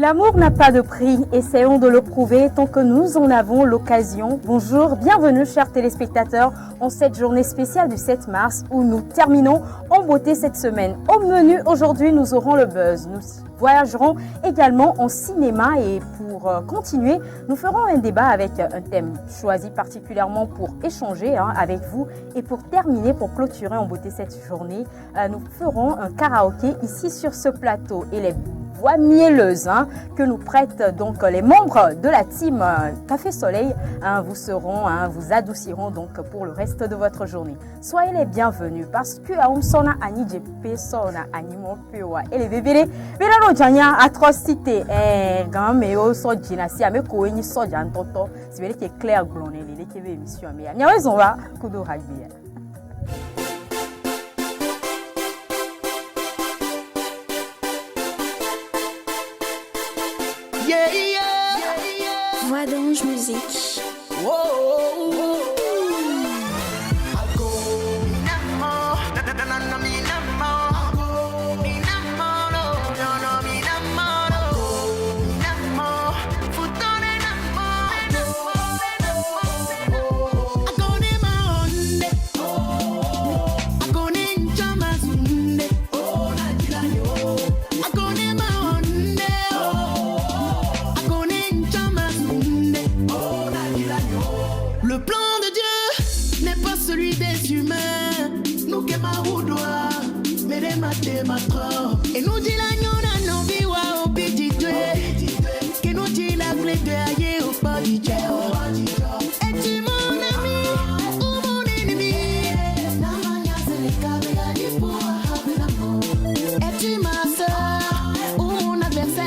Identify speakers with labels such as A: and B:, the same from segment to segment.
A: L'amour n'a pas de prix, essayons de le prouver tant que nous en avons l'occasion. Bonjour, bienvenue chers téléspectateurs en cette journée spéciale du 7 mars où nous terminons en beauté cette semaine. Au menu aujourd'hui, nous aurons le buzz. Nous voyagerons également en cinéma et pour continuer, nous ferons un débat avec un thème choisi particulièrement pour échanger avec vous. Et pour terminer, pour clôturer en beauté cette journée, nous ferons un karaoké ici sur ce plateau et les voix mielleuses que nous prêtent donc les membres de la team Café Soleil vous adouciront donc pour le reste de votre journée. Soyez les bienvenus parce que à Umsona ani jepe sona animo pewa et les bébés belano janya atrocité gameo so jinasi ame ko enyi so jantoto sibele ke clair glonné les ke émission mais nyawezo va kudo hagbiya.
B: Voix d'ange musique.
C: Le plan de Dieu n'est pas celui des humains. Nous que maoudoua, mais les mathématiques. Et nous dit la nyona non biwa au petit que nous dit la clé de aïe au pas du Dieu. Es-tu mon ami ou mon ennemi? Es-tu ma soeur ou mon adversaire?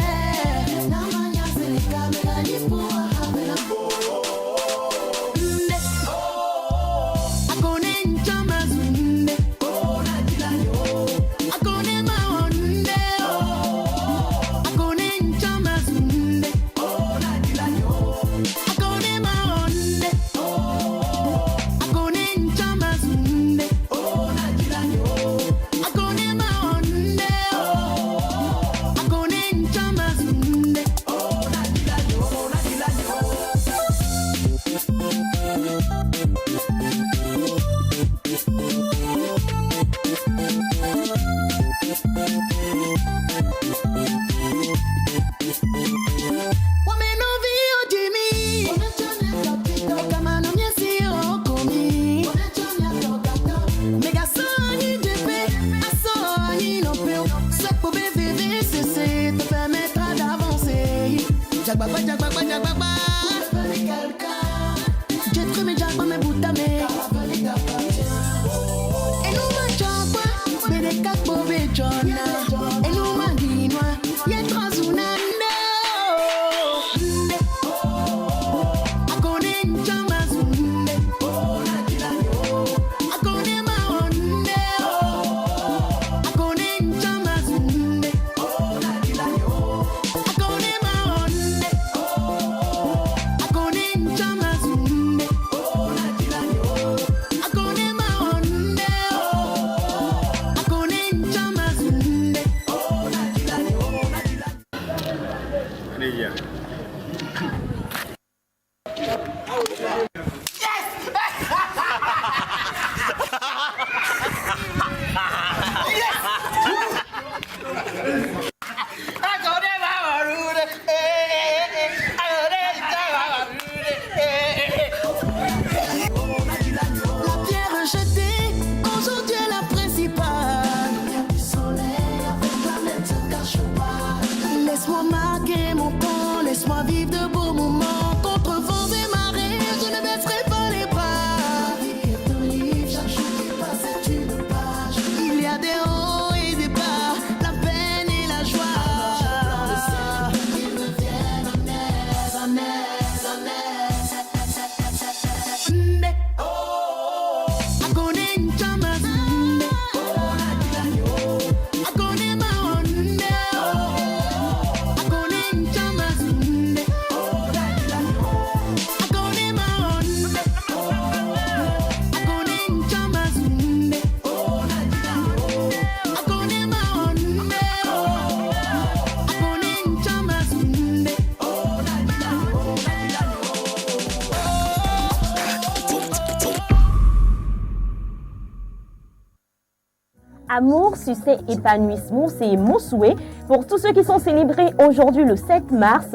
D: Amour, succès, épanouissement, c'est mon souhait pour tous ceux qui sont célébrés aujourd'hui le 7 mars.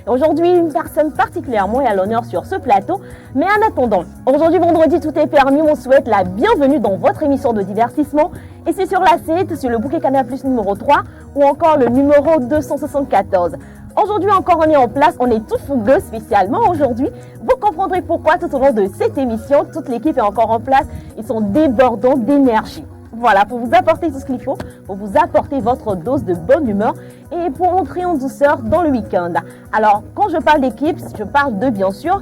D: Aujourd'hui, une personne particulièrement est à l'honneur sur ce plateau. Mais en attendant, aujourd'hui vendredi, tout est permis. On souhaite la bienvenue dans votre émission de divertissement. Et c'est sur la 7, sur le bouquet Canal Plus numéro 3 ou encore le numéro 274. Aujourd'hui encore, on est en place, on est tout fougueux spécialement aujourd'hui. Vous comprendrez pourquoi tout au long de cette émission, toute l'équipe est encore en place. Ils sont débordants d'énergie. Voilà, pour vous apporter tout ce qu'il faut, pour vous apporter votre dose de bonne humeur et pour entrer en douceur dans le week-end. Alors, quand je parle d'équipe, je parle de bien sûr.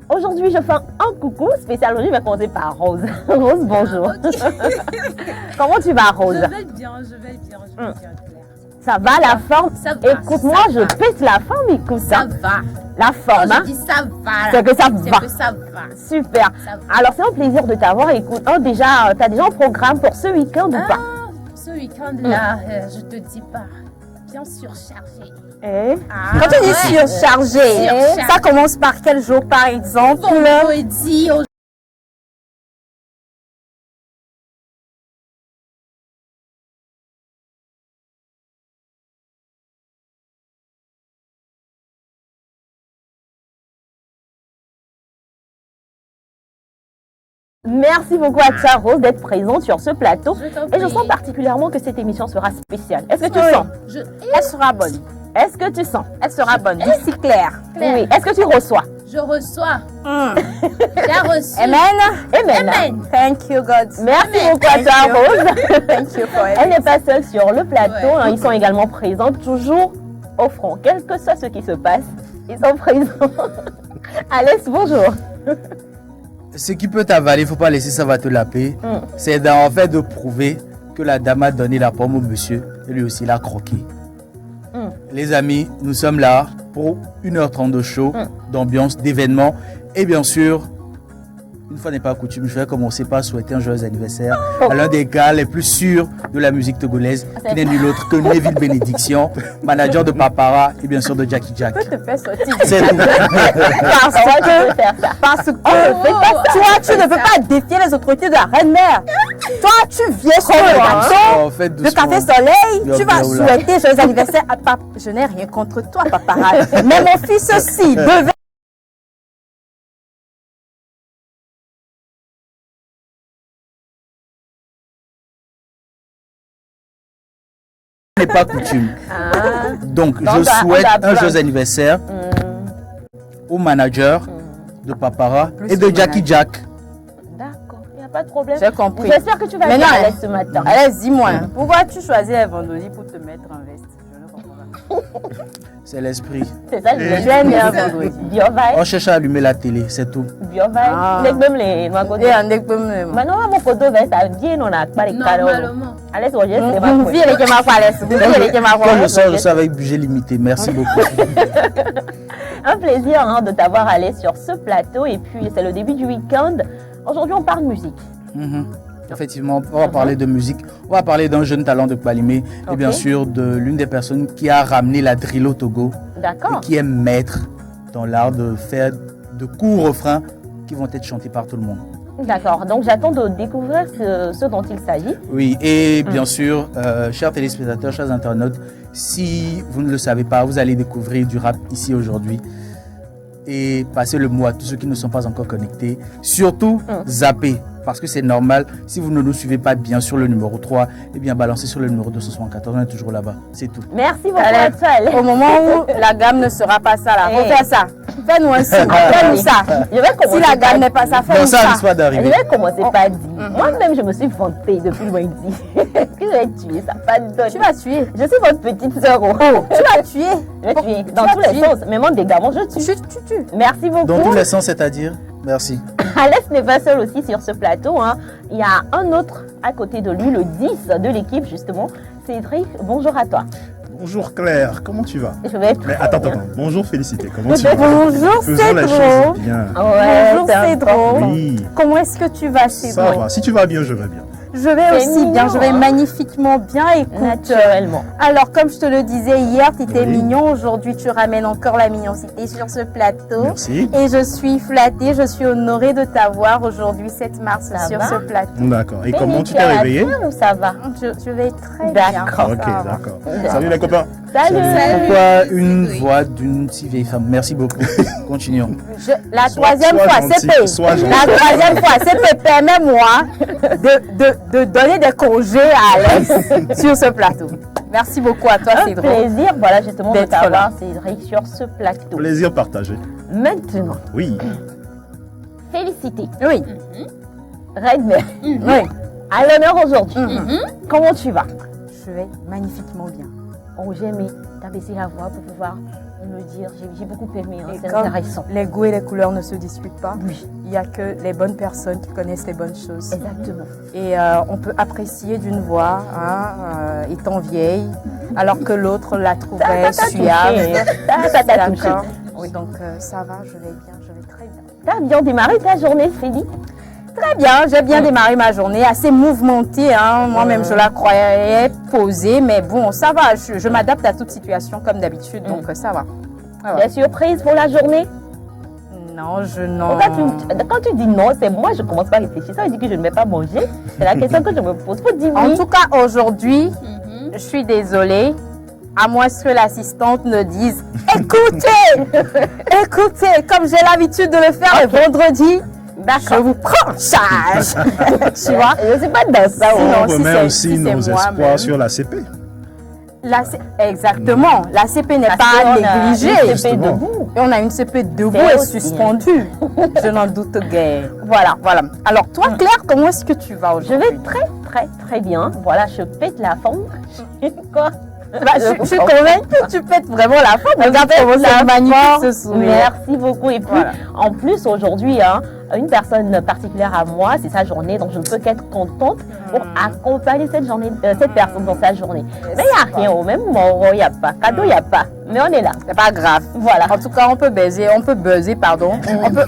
D: Aujourd'hui, je fais un coucou spécial. Aujourd'hui, je vais commencer par Rose. Rose, bonjour. Okay. Comment tu vas, Rose?
E: Je vais bien, Claire.
D: Ça va, la forme? Écoute-moi, je pèse la forme, écoute.
E: Ça va.
D: La forme,
E: je dis ça va.
D: C'est que ça va.
E: Que ça va.
D: Super. Ça va. Alors, c'est un plaisir de t'avoir. Écoute, tu as déjà un programme pour ce week-end ou pas?
E: Ce week-end-là, je te dis pas. Bien surchargé.
A: Quand tu dis surchargé, ça commence par quel jour, par exemple?
E: Vendredi,
D: Merci beaucoup à toi, Rose, d'être présente sur ce plateau. Et je sens particulièrement que cette émission sera spéciale. Est-ce que tu sens?
A: Elle sera bonne.
D: Est-ce que tu sens?
A: Elle sera bonne. D'ici Claire.
D: Oui. Est-ce que tu reçois?
E: Je reçois. J'ai reçu.
A: Amen. Thank you, God.
D: Merci beaucoup à toi, Rose.
A: Thank you for
D: Elle n'est pas seule sur le plateau. Ouais. Ils sont également présents, toujours au front. Quel que soit ce qui se passe, ils sont présents. Alès, bonjour.
F: Ce qui peut t'avaler, il ne faut pas laisser ça va te laper. C'est en fait de prouver que la dame a donné la pomme au monsieur et lui aussi l'a croqué. Les amis, nous sommes là pour 1h30 de show, d'ambiance, d'événements. Et bien sûr, une fois n'est pas coutume, je vais commencer par souhaiter un joyeux anniversaire à l'un des gars les plus sûrs de la musique togolaise, qui n'est nul autre que Neville Bénédiction, manager de Papara et bien sûr de Jackie Jack.
A: Je peux te faire sortir.
F: C'est tout.
A: Parce que toi, tu ne peux pas défier les autorités de la reine-mère. Toi, tu viens sur le bateau de Café Soleil, tu vas souhaiter joyeux anniversaire à Papa. Je n'ai rien contre toi, Papara. Mais mon fils aussi devait.
F: N'est pas coutume. Donc, je souhaite un joyeux anniversaire au manager de Papara et de Jackie Jack.
D: D'accord, il n'y a pas de problème.
A: J'ai compris.
D: J'espère que tu vas bien à l'aise ce matin.
A: Allez, dis-moi, pourquoi tu choisis les vendredis pour te mettre en veste? Je ne comprends pas.
F: C'est l'esprit.
D: C'est ça, j'aime bien vendredi.
F: On cherche à allumer la télé, c'est tout.
D: Même les maintenant, mon poteau veste à bien, on a pas les cadeaux. Allez, on
F: Quand je sors avec budget limité. Merci beaucoup.
D: Un plaisir de t'avoir allé sur ce plateau. Et puis, c'est le début du week-end. Aujourd'hui, on parle musique.
F: Effectivement, on va parler de musique. On va parler d'un jeune talent de Palimé. Et bien sûr, de l'une des personnes qui a ramené la drill au Togo.
D: D'accord.
F: Et qui est maître dans l'art de faire de courts refrains qui vont être chantés par tout le monde.
D: D'accord, donc j'attends de découvrir ce dont il s'agit.
F: Oui, et bien sûr, chers téléspectateurs, chers internautes, si vous ne le savez pas, vous allez découvrir du rap ici aujourd'hui. Et passer le mot à tous ceux qui ne sont pas encore connectés. Surtout, zappez. Parce que c'est normal, si vous ne nous suivez pas bien sur le numéro 3, eh bien balancez sur le numéro 274, on est toujours là-bas, c'est tout.
D: Merci beaucoup à toi.
A: Au moment où la gamme ne sera pas ça, là, on fait ça. Fais-nous un signe, fais-nous ça. Si la gamme n'est pas ça, fais-nous ça.
F: Je
D: vais commencer par dire, moi-même je me suis vantée depuis lundi. Que je vais tuer, ça pas de donne.
A: Tu vas tuer.
D: Je suis votre petite sœur.
A: Tu vas tuer.
D: Je vais tuer, dans tous les sens, même en dégâts, je tue.
A: Tu.
D: Merci beaucoup.
F: Dans tous les sens, c'est-à-dire? Merci.
D: Alès n'est pas seul aussi sur ce plateau. Il y a un autre à côté de lui, le 10 de l'équipe justement. Cédric, bonjour à toi.
G: Bonjour Claire, comment tu vas?
D: Je vais être
G: Mais attends. Bonjour Félicité, comment tu vas?
A: Bonjour Cédric.
G: Bien.
A: Bonjour Cédric.
G: Oui.
A: Comment est-ce que tu vas, Cédric?
G: Ça va, si tu vas bien, je vais bien.
A: Je vais
D: C'est
A: aussi bien,
D: mignon,
A: je vais
D: hein.
A: magnifiquement bien. Écoute,
D: Naturellement.
A: alors comme je te le disais hier, tu étais
G: Oui.
A: mignon. Aujourd'hui, tu ramènes encore la mignonité sur ce plateau.
G: Merci.
A: Et je suis flattée, je suis honorée de t'avoir aujourd'hui 7 mars
D: Ça
A: sur
D: va
A: ce plateau.
G: D'accord. Et
D: Félix,
G: comment tu
D: es
G: t'es
D: à la
G: réveillé?
D: fin ou ça va?
A: Je vais très bien.
D: D'accord.
G: Ok,
A: ça va.
G: d'accord. Salut les copains.
D: Salut.
F: Pourquoi une voix d'une si vieille femme? Merci beaucoup. Continuons.
A: La
G: Sois-
A: troisième
G: sois
A: fois,
G: gentil,
A: CP.
G: sois gentil.
A: La troisième fois, CP, permets-moi de donner des congés à Alex sur ce plateau. Merci beaucoup à toi,
D: Un
A: Cédric.
D: plaisir, voilà, justement, de
A: D'être là.
D: t'avoir, Cédric, sur ce plateau.
G: Plaisir partagé.
D: Maintenant,
G: Oui.
D: félicité.
A: Oui,
D: Redmer,
A: oui.
D: à l'honneur aujourd'hui. Comment tu vas?
A: Je vais magnifiquement bien.
D: Oh, j'ai aimé. T'as baissé la voix pour pouvoir me dire. J'ai beaucoup aimé, hein,
A: Et
D: c'est
A: comme
D: intéressant.
A: les goûts et les couleurs ne se discutent pas,
D: Oui,
A: il n'y a que les bonnes personnes qui connaissent les bonnes choses.
D: exactement.
A: Et on peut apprécier d'une voix, étant vieille, alors que l'autre la trouverait suave.
D: Ça t'a touché.
A: D'accord. Oui, donc ça va, je vais bien, je vais très bien.
D: T'as bien démarré ta journée, Félix?
A: Très bien, j'ai bien démarré ma journée, assez mouvementée. Moi-même, je la croyais posée, mais bon, ça va. Je m'adapte à toute situation comme d'habitude, donc ça va. Ah ouais.
D: Des surprises pour la journée?
A: Non, je non.
D: Quand tu dis non, c'est moi, je commence pas à réfléchir. Ça veut dire que je ne vais pas manger. C'est la question que je me pose. Faut dire
A: En
D: oui.
A: tout cas, aujourd'hui, je suis désolée, à moins que l'assistante ne dise écoutez, écoutez, comme j'ai l'habitude de le faire le vendredi. Je vous prends en charge. Tu vois?
D: Je ne suis pas dans ça.
A: Sinon,
G: On
A: si
G: remet
A: c'est-
G: aussi
A: si c'est
G: nos
A: moi-même.
G: espoirs sur la CP.
A: Exactement. La CP n'est
D: Parce
A: pas
D: qu'on a une
A: négligée.
D: CP
G: Justement.
D: debout.
A: Et on a une CP debout
D: C'est
A: et
D: aussi,
A: suspendue. Je n'en doute guère. Voilà, voilà. Alors, toi, Claire, comment est-ce que tu vas
D: Je
A: aujourd'hui?
D: vais très bien. Voilà, je pète la forme. Quoi?
A: Bah, je suis convaincue que tu pètes vraiment la forme. Regarde comment c'est magnifique ce sourire.
D: Merci beaucoup. Et puis,
A: Voilà.
D: en plus, aujourd'hui, une personne particulière à moi, c'est sa journée, donc je ne peux qu'être contente pour accompagner cette personne dans sa journée. Mais il n'y a rien, au même moment, il n'y a pas. Cadeau, il n'y a pas. Mais on est là.
A: C'est pas grave.
D: Voilà.
A: En tout cas, on peut buzzer, pardon. On peut...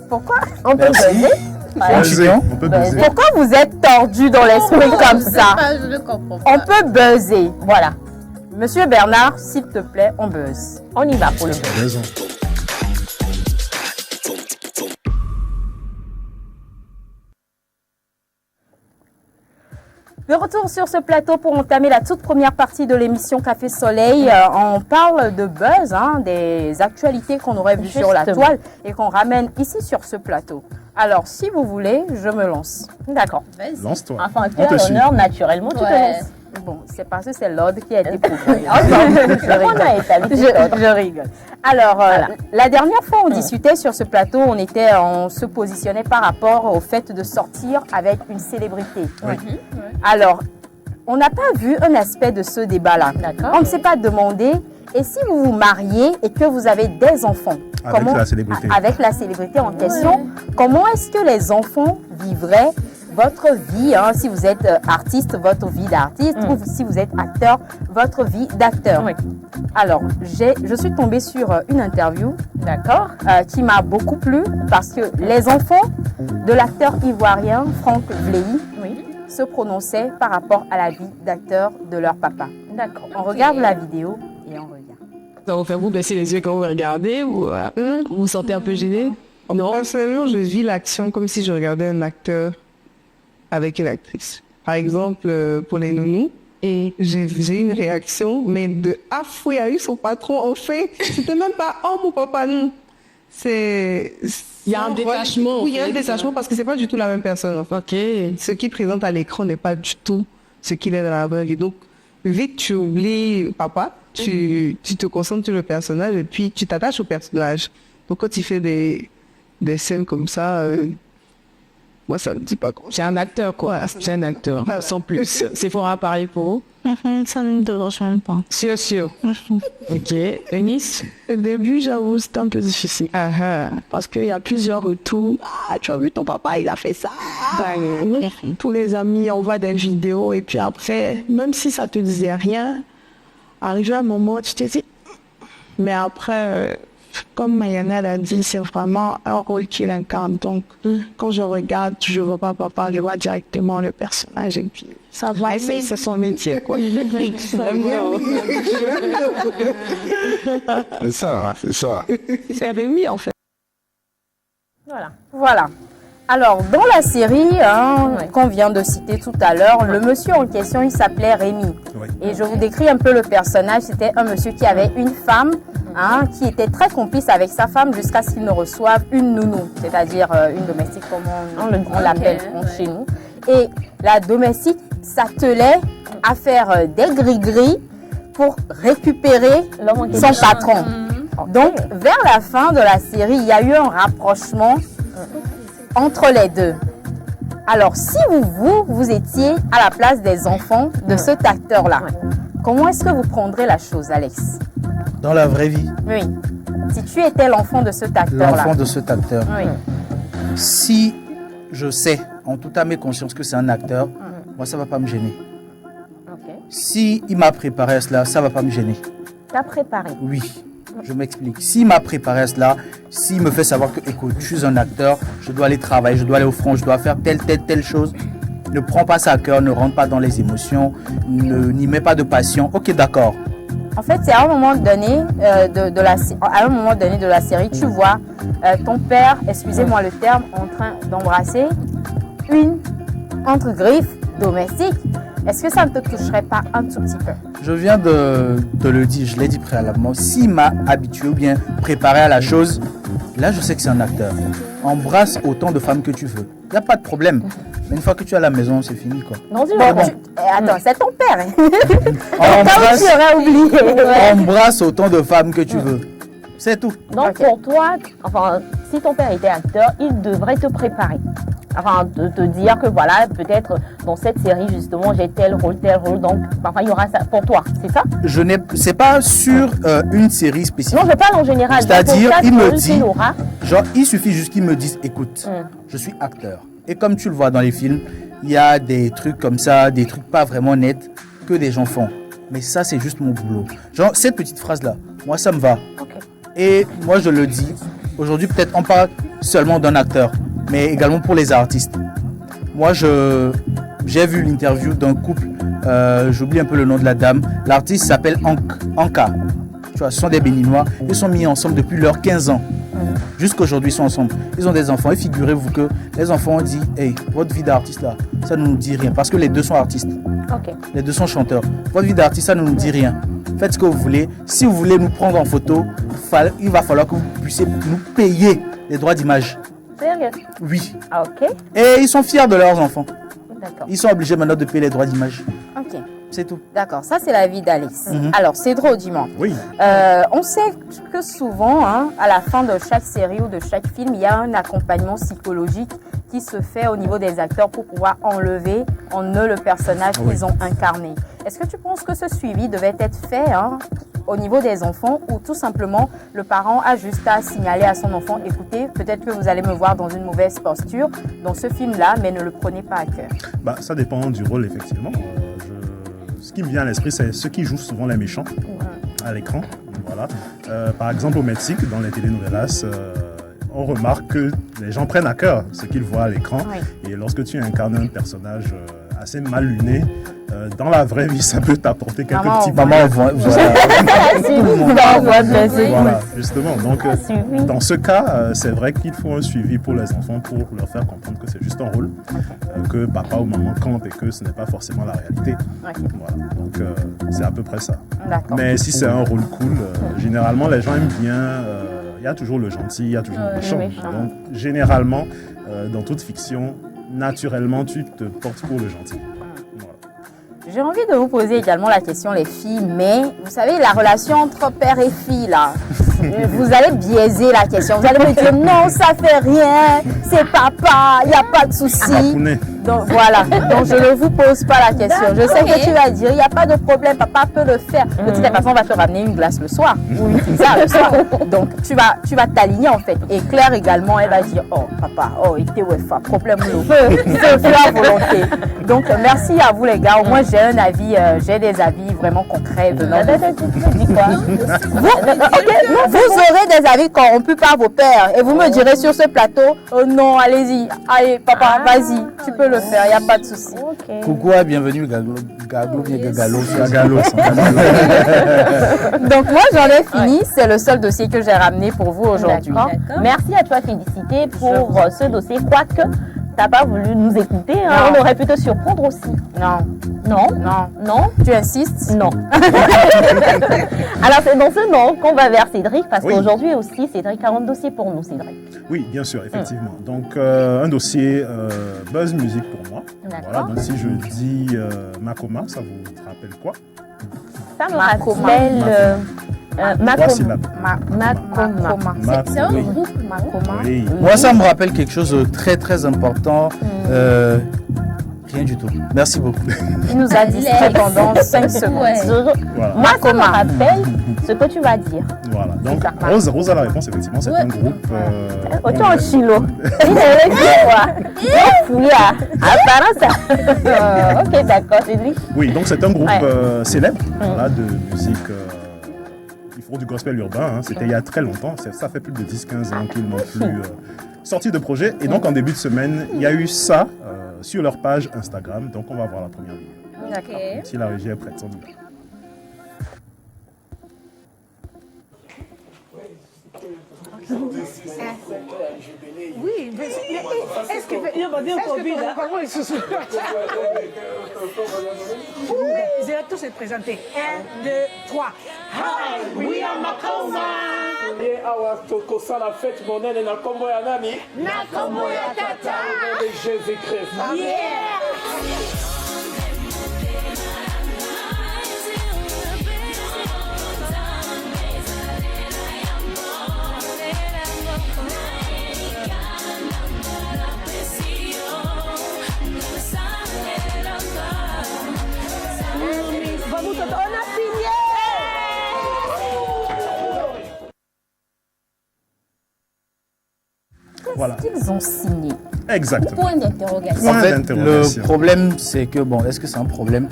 A: Pourquoi?
D: On peut
F: Merci.
D: buzzer. Voilà.
F: Continuons.
G: On peut
D: Ben,
G: baiser.
A: Pourquoi vous êtes tordu dans l'esprit comme ça?
E: Je ne comprends
A: On
E: pas.
A: peut buzzer.
D: Voilà.
A: Monsieur Bernard, s'il te plaît, on buzz.
D: On y va pour le buzz.
G: Raison.
A: De retour sur ce plateau pour entamer la toute première partie de l'émission Café Soleil. On parle de buzz, des actualités qu'on aurait vues sur la
D: Justement.
A: toile et qu'on ramène ici sur ce plateau. Alors, si vous voulez, je me lance.
D: D'accord.
E: Vas-y.
G: Lance-toi.
D: Enfin, tu
G: On
D: as
G: te suit.
D: l'honneur, naturellement, tu te
E: Ouais.
D: laisses.
A: Bon, c'est parce que c'est l'ordre qui a été prouvé.
D: On a établi cet ordre.
A: Je rigole. Alors, la dernière fois, on discutait sur ce plateau, on se positionnait par rapport au fait de sortir avec une célébrité. Alors, on n'a pas vu un aspect de ce débat-là.
D: D'accord.
A: On ne s'est pas demandé, et si vous vous mariez et que vous avez des enfants,
G: Avec la célébrité.
A: avec la célébrité en question, comment est-ce que les enfants vivraient votre vie, si vous êtes artiste, votre vie d'artiste, ou si vous êtes acteur, votre vie d'acteur.
D: Oui.
A: Alors, je suis tombée sur une interview
D: D'accord.
A: qui m'a beaucoup plu parce que les enfants de l'acteur ivoirien Franck Vlehi
D: Oui.
A: se prononçaient par rapport à la vie d'acteur de leur papa.
D: D'accord.
A: On regarde la vidéo et on revient.
H: Ça vous fait vous baisser les yeux quand vous regardez ou vous vous sentez un peu gêné? Non.
I: Personnellement, je vis l'action comme si je regardais un acteur avec une actrice. Par exemple, pour les nounous, et j'ai une réaction, mais de « Ah, fou, il y a eu son patron, en fait, c'était même pas « Oh, mon papa, non !» C'est...
H: Il y a un détachement,
I: Oui, il y a
H: en
I: un
H: fait.
I: détachement parce que c'est pas du tout la même personne. En fait.
H: Ok.
I: Ce qu'il présente à l'écran n'est pas du tout ce qu'il est dans la vraie vie. Donc, vite, tu oublies papa, tu te concentres sur le personnage et puis tu t'attaches au personnage. Donc, quand il fait des scènes comme ça, moi, ça ne me dit pas quoi.
H: C'est un acteur, quoi. C'est un acteur. Sans plus. C'est fort à parier pour vous?
J: Ça ne me dérange même pas.
H: Sûr, sûr. Ok. Eunice?
J: Au début, j'avoue, c'était un peu difficile. Parce qu'il y a plusieurs retours. Ah, tu as vu ton papa, il a fait ça. Tous les amis envoient des vidéos et puis après, même si ça te disait rien, arrivé à un moment, tu te dis... Mais après, comme Mayana l'a dit, c'est vraiment un rôle qu'il incarne. Donc, quand je regarde, je vois pas papa, je vois directement le personnage et puis ça va, c'est son métier, quoi.
G: C'est ça, c'est ça.
J: C'est Rémi, en fait.
A: Voilà. Alors, dans la série qu'on vient de citer tout à l'heure, le monsieur en question, il s'appelait Rémi.
G: Oui.
A: Et je vous décris un peu le personnage. C'était un monsieur qui avait une femme qui était très complice avec sa femme jusqu'à ce qu'il ne reçoive une nounou, c'est-à-dire une domestique comme on l'appelle chez nous. Et la domestique s'attelait à faire des gris-gris pour récupérer son patron. Donc, vers la fin de la série, il y a eu un rapprochement entre les deux. Alors, si vous étiez à la place des enfants de cet acteur-là, comment est-ce que vous prendrez la chose, Alex?
F: Dans la vraie vie.
A: Oui. Si tu étais l'enfant de cet acteur-là.
F: L'enfant de cet acteur.
A: Oui.
F: Si je sais en toute âme et conscience que c'est un acteur, moi, ça ne va pas me gêner. Si il m'a préparé à cela, ça ne va pas me gêner.
D: T'as préparé?
F: Oui. Je m'explique. S'il m'a préparé à cela, s'il me fait savoir que, écoute, je suis un acteur, je dois aller travailler, je dois aller au front, je dois faire telle chose, ne prends pas ça à cœur, ne rentre pas dans les émotions, n'y mets pas de passion. Ok, d'accord.
A: En fait, c'est à un moment donné de la série, tu vois ton père, excusez-moi le terme, en train d'embrasser une entre griffes domestique. Est-ce que ça ne te toucherait pas un tout petit peu?
F: Je viens de le dire, je l'ai dit préalablement. S'il m'a habitué ou bien préparé à la chose, là je sais que c'est un acteur. Embrasse autant de femmes que tu veux. Il n'y a pas de problème. Mais une fois que tu es à la maison, c'est fini quoi.
A: Non, attends, c'est ton père.
F: Embrasse autant de femmes que tu veux. C'est tout.
D: Donc pour toi, enfin, si ton père était acteur, il devrait te préparer. Enfin, de te dire que voilà, peut-être dans cette série, justement, j'ai tel rôle, donc enfin, il y aura ça pour toi, c'est ça?
F: C'est pas sur une série spécifique.
D: Non, je parle en général.
F: C'est-à-dire, il me dit, genre, il suffit juste qu'il me dise, écoute, je suis acteur. Et comme tu le vois dans les films, il y a des trucs comme ça, des trucs pas vraiment nets que des gens font. Mais ça, c'est juste mon boulot. Genre, cette petite phrase-là, moi, ça me va.
D: Okay.
F: Et moi, je le dis, aujourd'hui, peut-être, on parle seulement d'un acteur, mais également pour les artistes. Moi, j'ai vu l'interview d'un couple, j'oublie un peu le nom de la dame. L'artiste s'appelle Anka. Tu vois, ce sont des Béninois. Ils sont mis ensemble depuis leurs 15 ans. Jusqu'aujourd'hui, ils sont ensemble. Ils ont des enfants. Et figurez-vous que les enfants ont dit, hey, votre vie d'artiste là, ça ne nous dit rien. Parce que les deux sont artistes.
D: Okay.
F: Les deux sont chanteurs. Votre vie d'artiste, ça ne nous dit rien. Faites ce que vous voulez. Si vous voulez nous prendre en photo, il va falloir que vous puissiez nous payer les droits d'image.
A: Sérieux?
F: Oui.
A: Ah, ok.
F: Et ils sont fiers de leurs enfants.
A: D'accord.
F: Ils sont obligés maintenant de payer les droits d'image.
A: Ok.
F: C'est tout.
A: D'accord, ça c'est la vie d'Alex. Alors, Cédro, dis-moi.
G: Oui.
A: On sait que souvent, à la fin de chaque série ou de chaque film, il y a un accompagnement psychologique qui se fait au niveau des acteurs pour pouvoir enlever en eux le personnage qu'ils ont incarné. Est-ce que tu penses que ce suivi devait être fait au niveau des enfants ou tout simplement le parent a juste à signaler à son enfant, écoutez, peut-être que vous allez me voir dans une mauvaise posture dans ce film-là, mais ne le prenez pas à cœur?
G: Bah, ça dépend du rôle, effectivement. Ce qui me vient à l'esprit, c'est ceux qui jouent souvent les méchants à l'écran. Voilà. Par exemple, au Mexique, dans les telenovelas, on remarque que les gens prennent à cœur ce qu'ils voient à l'écran. Et lorsque tu incarnes un personnage assez mal luné, dans la vraie vie, ça peut t'apporter quelques petits
F: Voilà,
G: justement. Donc, dans ce cas, c'est vrai qu'il faut un suivi pour les enfants pour leur faire comprendre que c'est juste un rôle, que papa ou maman compte et que ce n'est pas forcément la réalité. Voilà. Donc, c'est à peu près ça. Mais si c'est un rôle cool, généralement, les gens aiment bien. Il y a toujours le gentil, il y a toujours le méchant. Donc, généralement, dans toute fiction, naturellement, tu te portes pour le gentil.
A: J'ai envie de vous poser également la question, les filles, mais vous savez, la relation entre père et fille, là, vous allez biaiser la question. Vous allez me dire, non, ça fait rien, c'est papa, il n'y a pas de souci. Donc voilà, donc je ne vous pose pas la question. Je sais que tu vas dire, il n'y a pas de problème, papa peut le faire. De toute façon, on va te ramener une glace le soir. Oui, c'est ça, le soir. Donc tu vas t'aligner en fait. Et Claire également, elle va dire, oh papa, oh, il était pas problème, c'est la volonté. Donc merci à vous les gars. Au moins j'ai un avis, j'ai des avis vraiment concrets de notre... Vous aurez des avis corrompus par vos pères et vous me direz sur ce plateau, oh non, allez-y, allez papa, vas-y, tu peux le faire, il n'y a pas de souci.
F: Coucou, bienvenue Gaglo, bien Gagalo.
A: Donc moi j'en ai fini, c'est le seul dossier que j'ai ramené pour vous aujourd'hui.
D: Merci à toi Félicité pour ce dossier, quoique tu n'as pas voulu nous écouter, hein. On aurait pu te surprendre aussi.
A: Non.
D: Non?
A: Non.
D: Non?
A: Tu insistes?
D: Non. Alors c'est dans ce non qu'on va vers Cédric, parce qu'aujourd'hui aussi Cédric a un dossier pour nous, Cédric.
G: Oui, bien sûr, effectivement. Donc un dossier Buzz Music pour moi. Voilà, donc si je dis Makoma, ça vous rappelle quoi?
D: Ça me rappelle... Makoma.
A: C'est un groupe, Makoma.
F: Oui. Moi, ça me rappelle quelque chose de très très important. Rien du tout. Merci beaucoup.
A: Il nous a dit pendant 5 secondes.
G: Voilà.
D: Moi, ça me rappelle ce que tu vas dire.
G: Voilà. Donc, Rose a la réponse, effectivement, c'est un groupe...
D: Autant au chilo. Il est fouillé à ok, d'accord, c'est lui.
G: Oui, donc c'est un groupe célèbre voilà, de musique... Ils font du gospel urbain, hein. C'était il y a très longtemps, ça fait plus de 10-15 ans qu'ils n'ont plus sorti de projet. Et donc en début de semaine, il y a eu ça sur leur page Instagram. Donc on va voir la première vidéo.
A: D'accord.
G: Si la régie est prête, sans doute.
K: Oui, mais est-ce que comment ils se sont Ils ont tous se présenter. 1, 2, 3. Hi, we are Makoma.
L: Et awa tokosa la fête monene na kombo ya nani?
K: Na kombo ya tata.
L: De Jésus-Christ.
K: Yeah.
D: On a signé.
G: Voilà.
A: Qu'est-ce qu'ils ont signé?
G: Exactement.
A: Point d'interrogation.
F: En fait, le problème, c'est que, bon, est-ce que c'est un problème?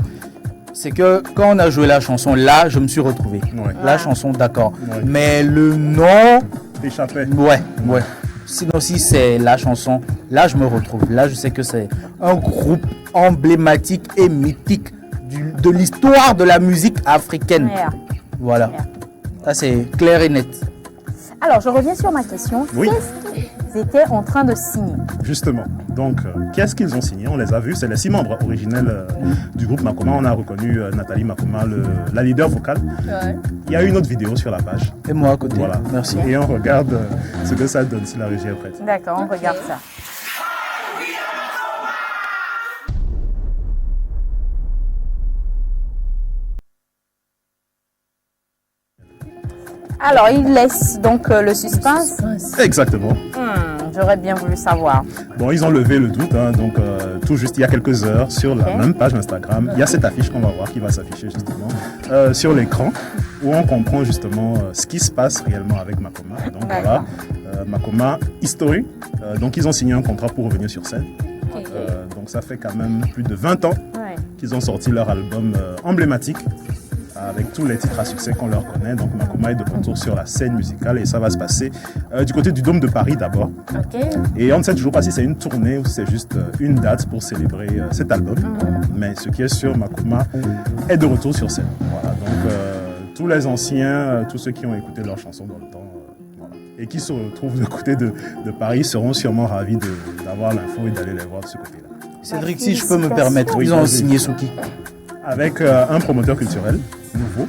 F: C'est que quand on a joué la chanson, là, je me suis retrouvé.
G: Ouais.
F: La chanson, d'accord. Ouais. Mais le nom...
G: Échappé.
F: Ouais. Sinon, si c'est la chanson, là, je me retrouve. Là, je sais que c'est un groupe emblématique et mythique de l'histoire de la musique africaine. Yeah. Voilà. Yeah. Ça, c'est clair et net.
A: Alors, je reviens sur ma question.
G: Oui.
A: Qu'est-ce qu'ils étaient en train de signer?
G: Justement. Donc, qu'est-ce qu'ils ont signé? On les a vus. C'est les 6 membres originels du groupe Makoma. On a reconnu Nathalie Makoma, la leader vocale. Ouais. Il y a une autre vidéo sur la page.
F: Et moi à côté.
G: Voilà.
F: Merci.
G: Et on regarde ce que ça donne si la régie est prête.
A: D'accord, on regarde ça. Alors, il laisse donc le suspense.
G: Exactement.
A: J'aurais bien voulu savoir.
G: Bon, ils ont levé le doute, hein, donc tout juste il y a quelques heures, sur la même page Instagram, il y a cette affiche qu'on va voir qui va s'afficher justement sur l'écran, où on comprend justement ce qui se passe réellement avec Makoma. Donc voilà, Makoma History. Donc ils ont signé un contrat pour revenir sur scène. Donc ça fait quand même plus de 20 ans qu'ils ont sorti leur album emblématique, avec tous les titres à succès qu'on leur connaît. Donc Makoma est de retour sur la scène musicale et ça va se passer du côté du Dôme de Paris d'abord. Et on ne sait toujours pas si c'est une tournée ou si c'est juste une date pour célébrer cet album. Mais ce qui est sûr, Makoma est de retour sur scène. Voilà. Donc tous les anciens, tous ceux qui ont écouté leurs chansons dans le temps et qui se retrouvent du côté de Paris seront sûrement ravis d'avoir l'info et d'aller les voir de ce côté-là.
F: Cédric, si je peux me permettre, ils ont signé sous qui?
G: Avec un promoteur culturel nouveau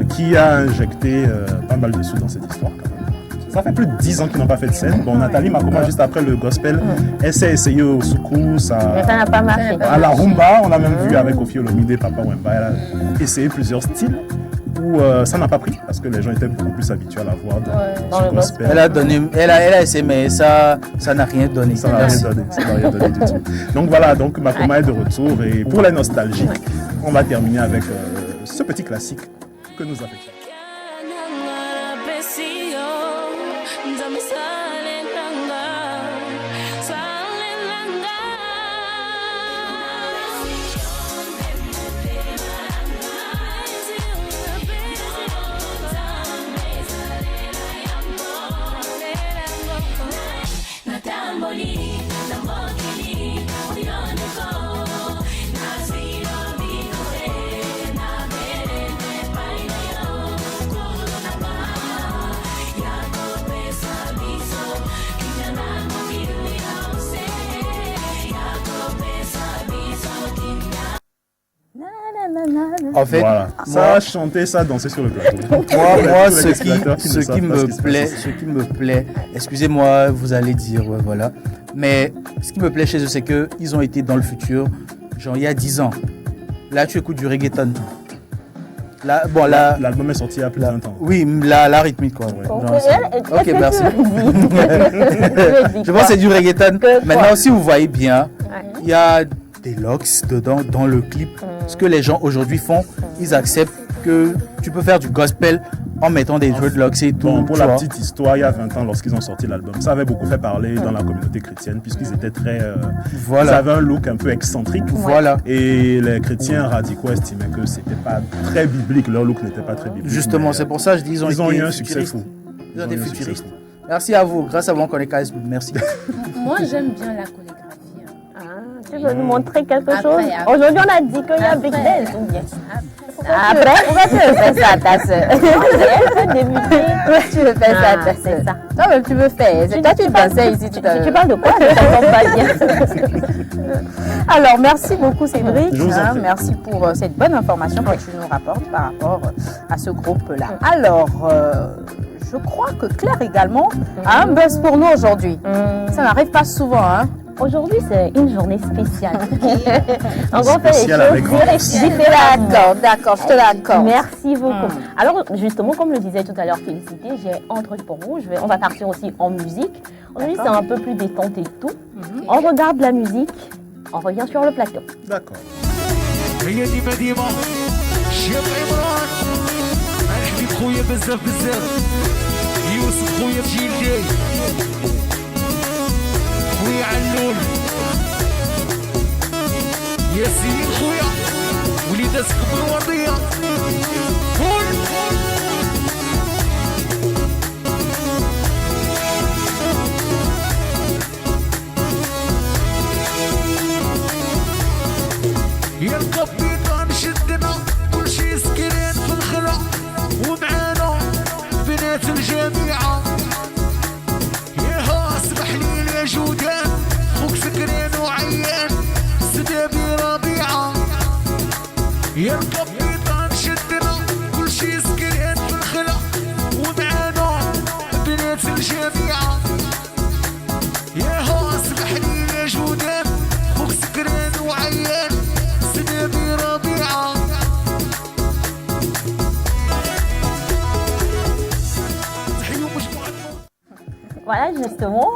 G: qui a injecté pas mal de sous dans cette histoire quand même. Ça fait plus de 10 ans qu'ils n'ont pas fait de scène. Bon, Nathalie Makoma, juste après le gospel, elle s'est essayée au soukous,
D: mais ça n'a pas marché.
G: À la rumba, on a même vu avec Kofi Olomide, Papa Wemba, elle a essayé plusieurs styles. où ça n'a pas pris parce que les gens étaient beaucoup plus habitués à la voir dans le gospel.
F: Elle a essayé, mais ça n'a rien donné.
G: Ça n'a rien donné du tout. Donc voilà, donc Makoma est de retour et pour les nostalgiques, on va terminer avec ce petit classique que nous affectionnons.
F: En fait,
G: voilà. Ça, chanter, ça, danser sur le plateau.
F: Moi, ce qui me plaît, excusez-moi, vous allez dire, ouais, voilà. Mais ce qui me plaît chez eux, c'est qu'ils ont été dans le futur, genre il y a 10 ans. Là, tu écoutes du reggaeton. Là, bon, là,
G: l'album est sorti il y a plus de 20 ans.
F: Oui, la rythmique, quoi. Ouais. Ok, merci. Je pense que c'est du reggaeton. Maintenant, si vous voyez bien, il y a des locks dedans, dans le clip. Ce que les gens aujourd'hui font, ils acceptent que tu peux faire du gospel en mettant des dreadlocks et tout.
G: Bon, pour la petite histoire, il y a 20 ans, lorsqu'ils ont sorti l'album, ça avait beaucoup fait parler dans la communauté chrétienne, puisqu'ils étaient très... Ils avaient un look un peu excentrique.
F: Voilà.
G: Et les chrétiens radicaux estimaient que c'était pas très biblique, leur look n'était pas très biblique.
F: Justement, c'est pour ça que je dis
G: ils ont eu un succès fou.
F: Ils ont des futuristes. Merci à vous. Grâce à vous, on connaît KS. Merci.
E: Moi, j'aime bien la chorégraphie.
D: Tu veux nous montrer quelque chose? Aujourd'hui, on a dit qu'il y a Big Dance ou bien? Après, pourquoi tu veux faire ça à ta soeur?
A: Tu veux faire ça à ta soeur? Toi-même, tu veux faire. C'est toi, tu dansais ici.
D: Tu parles de quoi? Je t'entends pas bien.
A: Alors, merci beaucoup, Cédric. Merci pour cette bonne information que tu nous rapportes par rapport à ce groupe-là. Alors, je crois que Claire également a un buzz pour nous aujourd'hui. Ça n'arrive pas souvent, hein?
D: Aujourd'hui, c'est une journée spéciale. On va faire
G: les choses
A: différentes. D'accord, je te l'accorde.
D: Merci beaucoup. Alors, justement, comme le disait tout à l'heure Félicité, j'ai entre pour vous. On va partir aussi en musique. Aujourd'hui, c'est un peu plus détente et tout. On regarde la musique. On revient sur le plateau.
G: D'accord.
M: خويا علول ياسين خويا وليداتك بالوردية قول يا الكابيتان شدنا كل شي سكرين في الخلا ومعانا بنات الجامعة يا جودان خوك سكرين وعيان سدابي ربيعة يا الكابيتان شدنا كل شي سكرين في الخلا ومعانا بنات الجامعة يا اسمح لي يا جودان خوك سكرين وعيان سدابي ربيعة تحيو مجموعة.
D: Voilà, justement.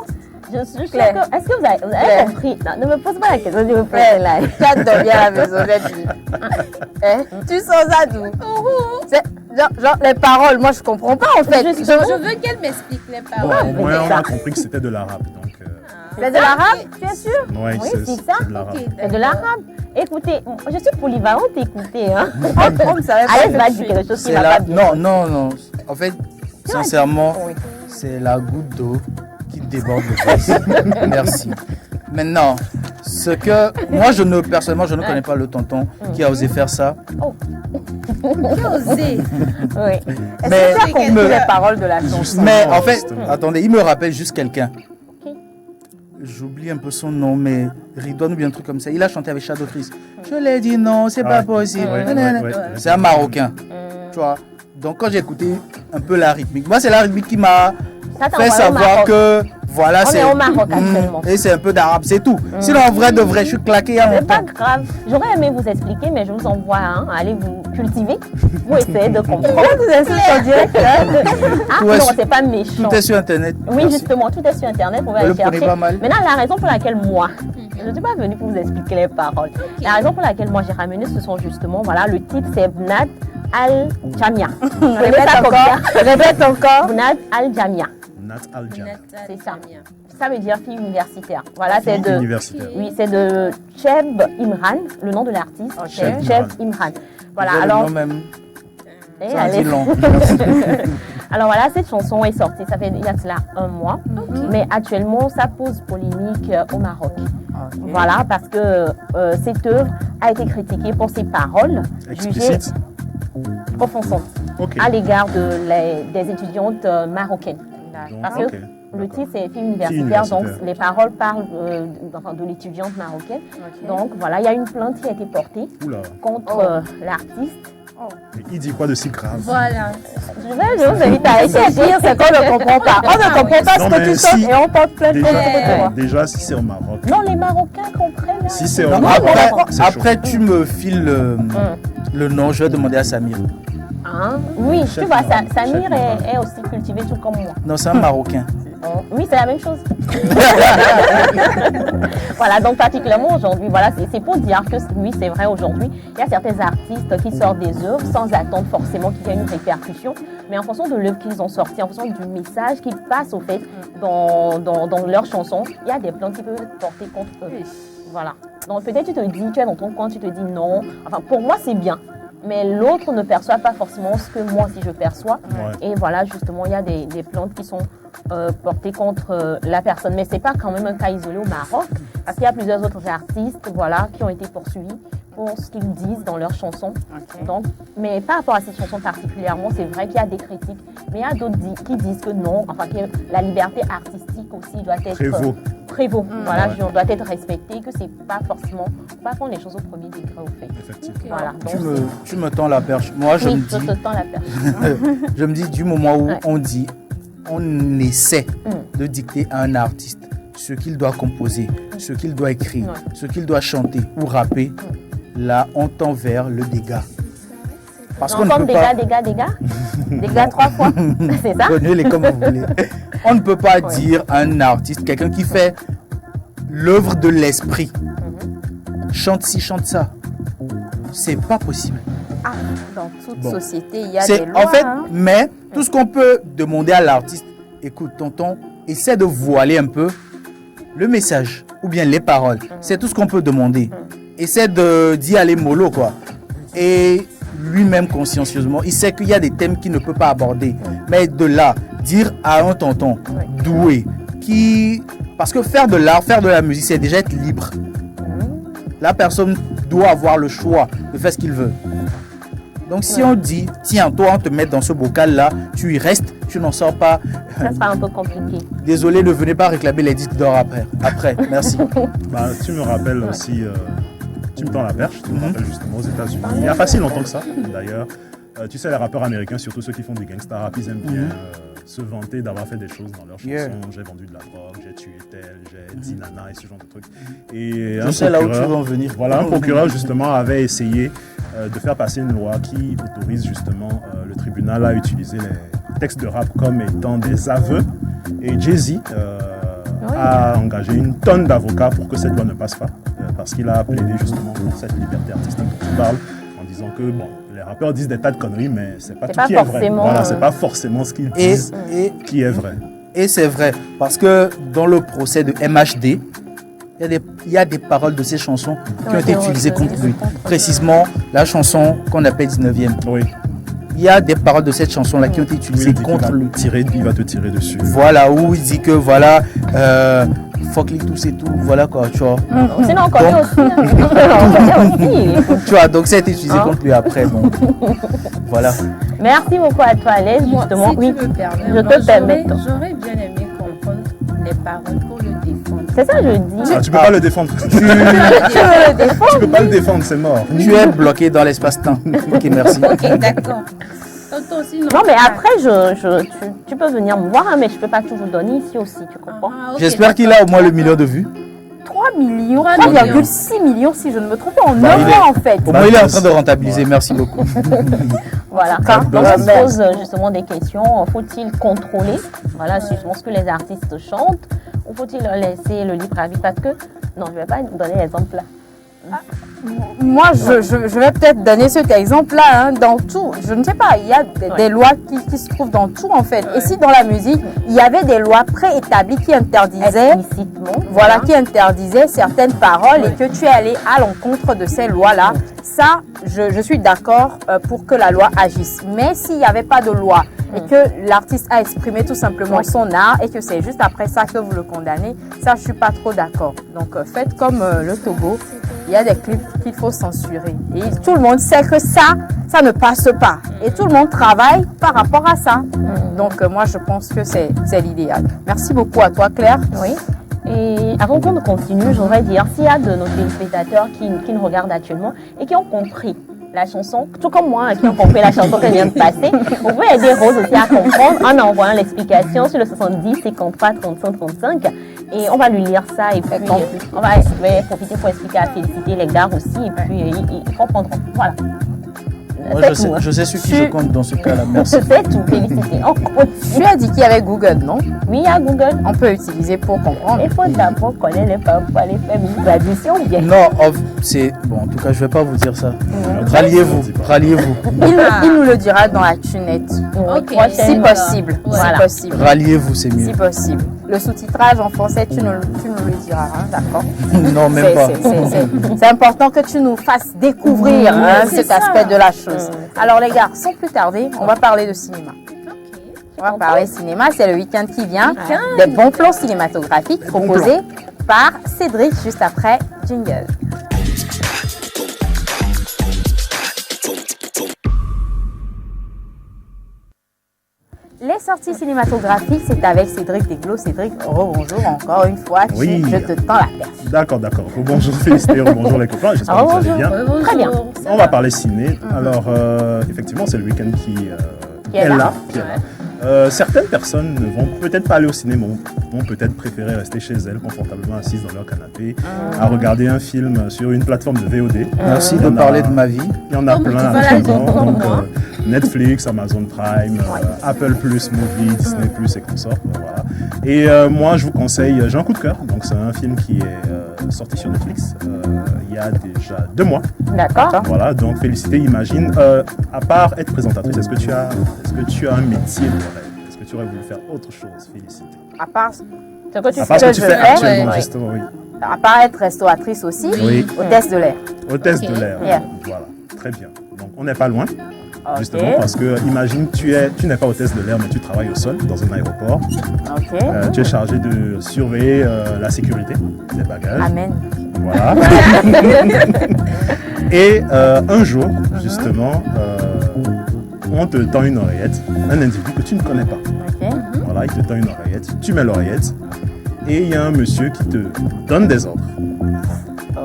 D: Je suis sûre que... Est-ce que vous avez compris? Non, ne me pose pas la question, s'il vous plaît.
A: J'adore bien la maison, j'ai dit. Tu sens ça d'où? Genre, les paroles, moi je comprends pas en fait.
E: Je veux qu'elle m'explique les paroles.
G: Bon, on a compris que c'était de l'arabe.
D: C'est de l'arabe? Tu es sûr?
G: Oui,
D: c'est ça. C'est de l'arabe. Écoutez, je suis polyvalente, écoutez. Hein.
A: Allez,
D: va dire quelque chose qui va pas bien.
F: Non. En fait, sincèrement, c'est la goutte d'eau qui déborde le vase. Merci. Maintenant, ce que moi personnellement je ne connais pas le tonton qui a osé faire ça.
E: Qui a osé?
D: Oui.
A: Mais tu as compris les paroles de la chanson?
F: Mais en fait, attendez, il me rappelle juste quelqu'un. J'oublie un peu son nom, mais Ridwan ou bien un truc comme ça. Il a chanté avec Shadow Chris. Je l'ai dit non, c'est pas possible. C'est un Marocain. Tu vois. Donc quand j'ai écouté un peu la rythmique, moi c'est la rythmique qui Fais savoir que voilà,
D: on est au Maroc actuellement.
F: Et c'est un peu d'arabe, c'est tout. Sinon, en vrai, de vrai, je suis claqué à mon
D: C'est pas grave. J'aurais aimé vous expliquer, mais je vous envoie aller vous cultiver. Vous essayez de comprendre.
A: Vous insultez en direct.
D: Ah non, c'est pas méchant.
F: Tout est sur Internet.
D: Oui, justement, tout est sur Internet. Vous pouvez aller chercher.
F: Pas mal.
D: Maintenant, la raison pour laquelle moi, je ne suis pas venue pour vous expliquer les paroles. La raison pour laquelle moi j'ai ramené, ce sont justement, voilà, le titre c'est Bnat Al-Jamia. Répète encore. Bnat Al-Jamia.
G: Nat Al-Jamia.
D: C'est ça. Ça veut dire fille universitaire. Voilà, c'est de.
G: Universitaire.
D: Oui, c'est de Cheb Imran, le nom de l'artiste. Cheb Imran. Voilà, alors.
F: Même.
D: Allez. Alors voilà, cette chanson est sortie, ça fait il y a cela un mois, mais actuellement ça pose polémique au Maroc. Voilà, parce que cette œuvre a été critiquée pour ses paroles jugées offensantes à l'égard des étudiantes marocaines. Parce que le titre c'est film universitaire, donc les paroles parlent de l'étudiante marocaine. Donc voilà, il y a une plainte qui a été portée contre l'artiste.
G: Mais il dit quoi de si grave?
E: Voilà.
D: Je vous invite à essayer de dire ce qu'on ne comprend pas. On ne comprend pas ce que tu sens et on porte plein de choses.
G: Déjà, si c'est au Maroc.
D: Non, les Marocains comprennent.
G: Si c'est au Maroc.
F: Après, tu me files le nom, je vais demander à Samir.
D: Oui, tu vois, Samir est aussi cultivé tout comme moi.
F: Non, c'est un Marocain.
D: Oui, c'est la même chose. Voilà, donc particulièrement aujourd'hui, voilà, c'est pour dire que oui, c'est vrai aujourd'hui, il y a certains artistes qui sortent des œuvres sans attendre forcément qu'il y ait une répercussion, mais en fonction de l'œuvre qu'ils ont sortie, en fonction du message qu'ils passent au fait dans leurs chansons, il y a des plaintes qui peuvent être portées contre eux. Voilà. Donc peut-être tu te dis, tu es dans ton coin, tu te dis non. Enfin, pour moi, c'est bien. Mais l'autre ne perçoit pas forcément ce que moi aussi je perçois. Et voilà, justement, il y a des plaintes qui sont portées contre la personne. Mais ce n'est pas quand même un cas isolé au Maroc, parce qu'il y a plusieurs autres artistes voilà, qui ont été poursuivis pour ce qu'ils disent dans leurs chansons. Donc, mais par rapport à cette chanson particulièrement, c'est vrai qu'il y a des critiques, mais il y a d'autres qui disent que non, enfin que la liberté artistique aussi doit être prévaut. Voilà, doit être respectée, que c'est pas forcément, pas prendre les choses au premier degré au fait.
G: Effectivement.
D: Voilà,
F: tu me tends la perche. Moi, je me dis.
D: Je te tends la perche.
F: Je me dis du moment où on essaie de dicter à un artiste ce qu'il doit composer, ce qu'il doit écrire, ce qu'il doit chanter ou rapper, là, on tend vers le dégât.
D: Parce qu'on ne peut pas... Dégâts 3 fois, c'est ça?
F: Prenez-les comme vous voulez. On ne peut pas dire à un artiste, quelqu'un qui fait l'œuvre de l'esprit, chante ci, chante ça. C'est pas possible.
A: Dans toute société, il y a des lois.
F: En fait, mais tout ce qu'on peut demander à l'artiste, écoute, tonton, essaie de voiler un peu le message ou bien les paroles. C'est tout ce qu'on peut demander. Essaie d'y aller mollo, quoi. Et lui-même, consciencieusement, il sait qu'il y a des thèmes qu'il ne peut pas aborder. Mais de là, dire à un tonton doué, parce que faire de l'art, faire de la musique, c'est déjà être libre. La personne doit avoir le choix de faire ce qu'il veut. Donc si on dit, tiens, toi, on te met dans ce bocal-là, tu y restes, tu n'en sors pas.
D: Ça sera un peu compliqué.
F: Désolé, ne venez pas réclamer les disques d'or après. Merci.
G: Tu me rappelles aussi, tu me tends la perche, tu me rappelles justement aux États-Unis. Il n'y a pas si longtemps que ça, d'ailleurs. Tu sais, les rappeurs américains, surtout ceux qui font du gangsta rap, ils aiment bien se vanter d'avoir fait des choses dans leurs chansons. J'ai vendu de la drogue, j'ai tué tel, j'ai dit nana et ce genre de trucs. Et
F: je sais là où tu veux en venir.
G: Voilà, un procureur justement avait essayé de faire passer une loi qui autorise justement le tribunal à utiliser les textes de rap comme étant des aveux. Et Jay-Z a engagé une tonne d'avocats pour que cette loi ne passe pas, parce qu'il a plaidé justement pour cette liberté artistique dont tu parles, en disant que bon, les rappeurs disent des tas de conneries, mais c'est pas tout qui est vrai. Voilà, c'est pas forcément ce qu'ils disent qui est vrai.
F: Et c'est vrai, parce que dans le procès de MHD, il y a des paroles de ces chansons qui ont été utilisées contre lui. Précisément, la chanson qu'on appelle 19e.
G: Oui.
F: Il y a des paroles de cette chanson-là qui ont été utilisées contre lui.
G: Il va te tirer dessus.
F: Voilà, où il dit que voilà, fuck les tous et tout, voilà quoi, tu vois.
D: Sinon, on connaît aussi.
F: Tu vois, donc ça a été utilisé contre lui après. Bon. Voilà.
D: Merci beaucoup à toi, Alaise, justement.
E: Si tu me permets,
D: je te permets.
E: J'aurais bien aimé comprendre les paroles pour le défendre.
D: C'est ça, je dis.
G: Tu peux pas le défendre.
F: Tu peux le
G: défendre. Tu peux pas le défendre, c'est mort.
F: Tu es bloqué dans l'espace-temps. Ok, merci.
E: Ok, d'accord. Toi aussi,
D: Non, mais après, tu peux venir me voir, hein, mais je peux pas tout vous donner ici aussi, tu comprends?
E: Ok,
F: J'espère qu'il a au moins le million de vues.
A: 3 millions,
E: 3
A: 3,6 millions si je ne me trompe pas, en
F: Bah,
A: 9 mois en fait.
F: Au moins, il est en train de rentabiliser. Merci beaucoup.
D: Voilà. Donc, on se pose justement des questions. Faut-il contrôler, voilà, justement ce que les artistes chantent, ou faut-il leur laisser le libre arbitre? Parce que, non, je vais pas donner l'exemple là.
A: Moi, je vais peut-être donner cet exemple-là, hein, dans tout. Je ne sais pas, il y a des lois qui se trouvent dans tout en fait. Et si dans la musique, il y avait des lois préétablies qui interdisaient, voilà, qui interdisaient certaines paroles et que tu es allé à l'encontre de ces lois-là, ça, je suis d'accord pour que la loi agisse. Mais s'il n'y avait pas de loi et que l'artiste a exprimé tout simplement son art et que c'est juste après ça que vous le condamnez, ça, je suis pas trop d'accord. Donc, faites comme le Togo. Il y a des clips qu'il faut censurer. Et tout le monde sait que ça ne passe pas. Et tout le monde travaille par rapport à ça. Donc, moi, je pense que c'est l'idéal. Merci beaucoup à toi, Claire.
D: Oui. Et avant qu'on continue, je voudrais dire, s'il y a de nos téléspectateurs qui nous regardent actuellement et qui ont compris la chanson, tout comme moi, qui ont compris la chanson qu'elle vient de passer, vous pouvez aider Rose aussi à comprendre en envoyant l'explication sur le 70 53 35 35 et on va lui lire ça et puis on va profiter pour expliquer à Félicité les gars aussi et puis ils comprendront. Voilà.
F: Moi, je sais sur qui je compte dans ce cas-là. Merci.
D: C'est tout, Félicité.
A: Tu as dit qu'il y avait Google, non?
D: Oui, il y a Google.
A: On peut utiliser pour comprendre.
D: Il faut d'abord connaître les paroles pour aller faire une traduction bien.
F: Non, c'est... Bon, en tout cas, je ne vais pas vous dire ça. Ralliez-vous.
A: Il nous le dira dans la tunette.
E: Ok.
A: Si possible.
D: Voilà.
A: Si possible.
F: Ralliez-vous, c'est mieux.
A: Si possible. Le sous-titrage en français, tu nous le diras, hein, d'accord?
F: Non, même pas.
A: C'est important que tu nous fasses découvrir cet aspect de la chose. Alors les gars, sans plus tarder, on va parler de cinéma. On va parler cinéma, c'est le week-end qui vient. Des bons plans cinématographiques proposés par Cédric juste après Jingle. Les sorties cinématographiques, c'est avec Cédric Deglo. Cédric, rebonjour encore une fois.
G: Oui.
A: Je te tends la perche.
G: D'accord. Bonjour Félicité, bonjour les copains, j'espère que vous allez bien.
D: Très bien.
G: On va parler ciné. Alors, effectivement, c'est le week-end qui est là. Certaines personnes ne vont peut-être pas aller au cinéma, vont peut-être préférer rester chez elles, confortablement assises dans leur canapé, à regarder un film sur une plateforme de VOD.
F: Merci de parler de ma vie.
G: Il y en a plein actuellement. Donc, Netflix, Amazon Prime, Apple Plus Movie, Disney Plus et consorts. Voilà. Et moi, je vous conseille, j'ai un coup de cœur. Donc, c'est un film qui est sorti sur Netflix il y a déjà 2 mois.
D: D'accord.
G: Voilà, donc Félicité, imagine, à part être présentatrice, est-ce que tu as un métier de rêve? Est-ce que tu aurais voulu faire autre chose, Félicité?
A: À part
G: ce que tu fais actuellement, justement, oui.
A: À part être restauratrice aussi, hôtesse de l'air.
G: Hôtesse de l'air, voilà, très bien. Donc on n'est pas loin, justement, parce que imagine, tu n'es pas hôtesse de l'air, mais tu travailles au sol dans un aéroport. Tu es chargé de surveiller la sécurité des bagages.
A: Amen.
G: Voilà. Et un jour, justement, on te tend une oreillette, un individu que tu ne connais pas. Voilà, il te tend une oreillette, tu mets l'oreillette, et il y a un monsieur qui te donne des ordres.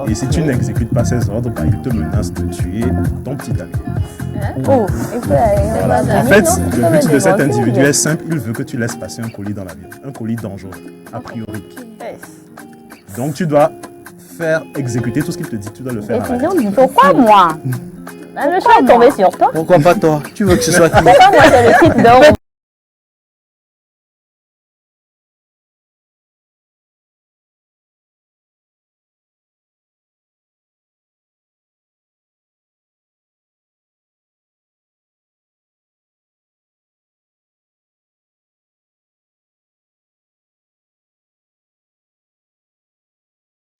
G: Et si tu n'exécutes pas ces ordres, il te menace de tuer ton petit ami. Voilà. En fait, le but de cet individu est simple, il veut que tu laisses passer un colis dans l'avion, un colis dangereux, a priori. Donc tu dois faire exécuter tout ce qu'il te dit, tu dois le faire.
A: Pourquoi moi?
D: Le choix est tombé sur toi.
F: Pourquoi pas toi? Tu veux que ce soit qui?
D: Pourquoi moi c'est le titre d'or?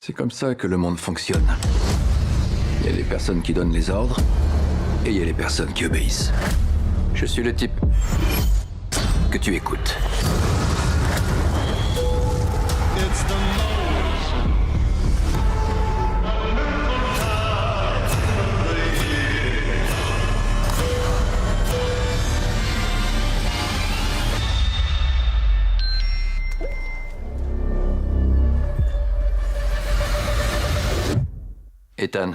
N: C'est comme ça que le monde fonctionne. Il y a des personnes qui donnent les ordres, et il y a les personnes qui obéissent. Je suis le type que tu écoutes. Ethan,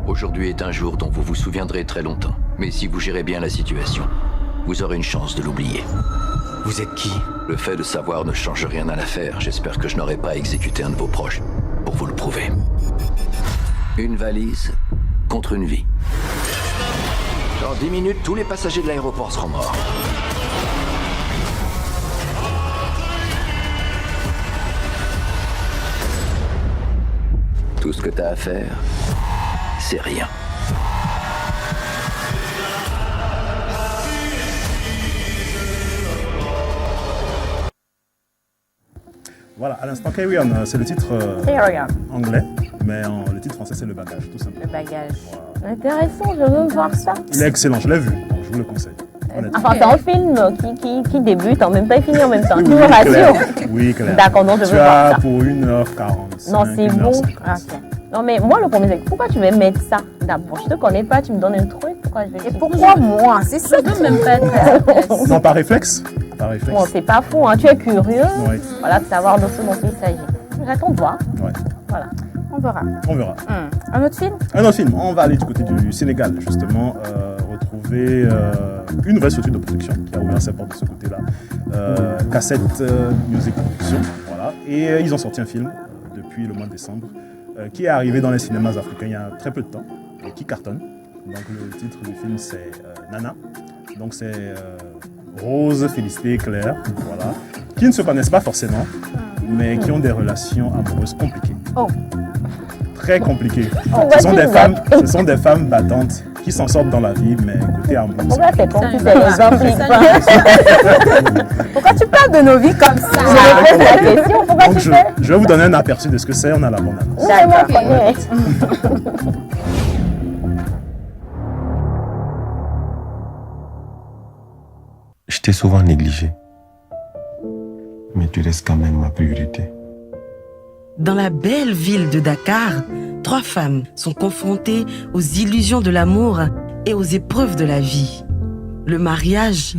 N: aujourd'hui est un jour dont vous vous souviendrez très longtemps. Mais si vous gérez bien la situation, vous aurez une chance de l'oublier.
O: Vous êtes qui?
N: Le fait de savoir ne change rien à l'affaire. J'espère que je n'aurai pas exécuté un de vos proches pour vous le prouver. Une valise contre une vie. Dans 10 minutes, tous les passagers de l'aéroport seront morts. Tout ce que t'as à faire, c'est rien.
G: Voilà, à l'instant, Carry On, c'est le titre anglais, mais le titre français, c'est Le Bagage, tout simplement.
D: Le Bagage. Voilà. Intéressant, je veux voir ça.
G: Il est excellent, je l'ai vu, donc je vous le conseille.
D: Enfin, c'est un film qui débute en même temps et finit en même temps. Tu me rassures?
G: Oui, Claire.
D: D'accord, donc je veux voir ça.
G: Tu as pour 1h45.
D: Non, c'est bon. Okay. Non, mais moi, le premier, c'est pourquoi tu veux mettre ça d'abord? Je te connais pas, tu me donnes un truc. Pourquoi je vais
A: Et pourquoi moi? C'est ça que même pas être.
G: Non, par réflexe. Par réflexe.
D: Bon, c'est pas fou, hein. Tu es curieux.
G: Oui.
D: Voilà, de savoir de ce dont il s'agit. J'attends de voir.
G: Ouais.
D: Voilà.
A: On verra.
G: On verra.
A: Un autre film?
G: Un autre film. On va aller du côté du Sénégal, justement, retrouver une vraie structure de production qui a ouvert ses portes de ce côté-là. Cassette Music Production. Voilà. Et ils ont sorti un film depuis le mois de décembre qui est arrivé dans les cinémas africains il y a très peu de temps et qui cartonne. Donc le titre du film c'est Nana. Donc c'est Rose, Félicité, Claire, voilà, qui ne se connaissent pas forcément, mais qui ont des relations amoureuses compliquées.
A: Oh.
G: Très compliquées. Ce sont des femmes battantes qui s'en sortent dans la vie, mais côté amour.
D: Pourquoi c'est compliqué, les hommes?
A: Pourquoi tu parles de nos vies comme ça?
D: Je me pose la question, pourquoi
G: donc
D: tu fais?
G: je vais vous donner un aperçu de ce que c'est, on a la bonne annonce.
D: D'accord.
P: Je t'ai souvent négligé, mais tu restes quand même ma priorité.
Q: Dans la belle ville de Dakar, 3 femmes sont confrontées aux illusions de l'amour et aux épreuves de la vie. Le mariage,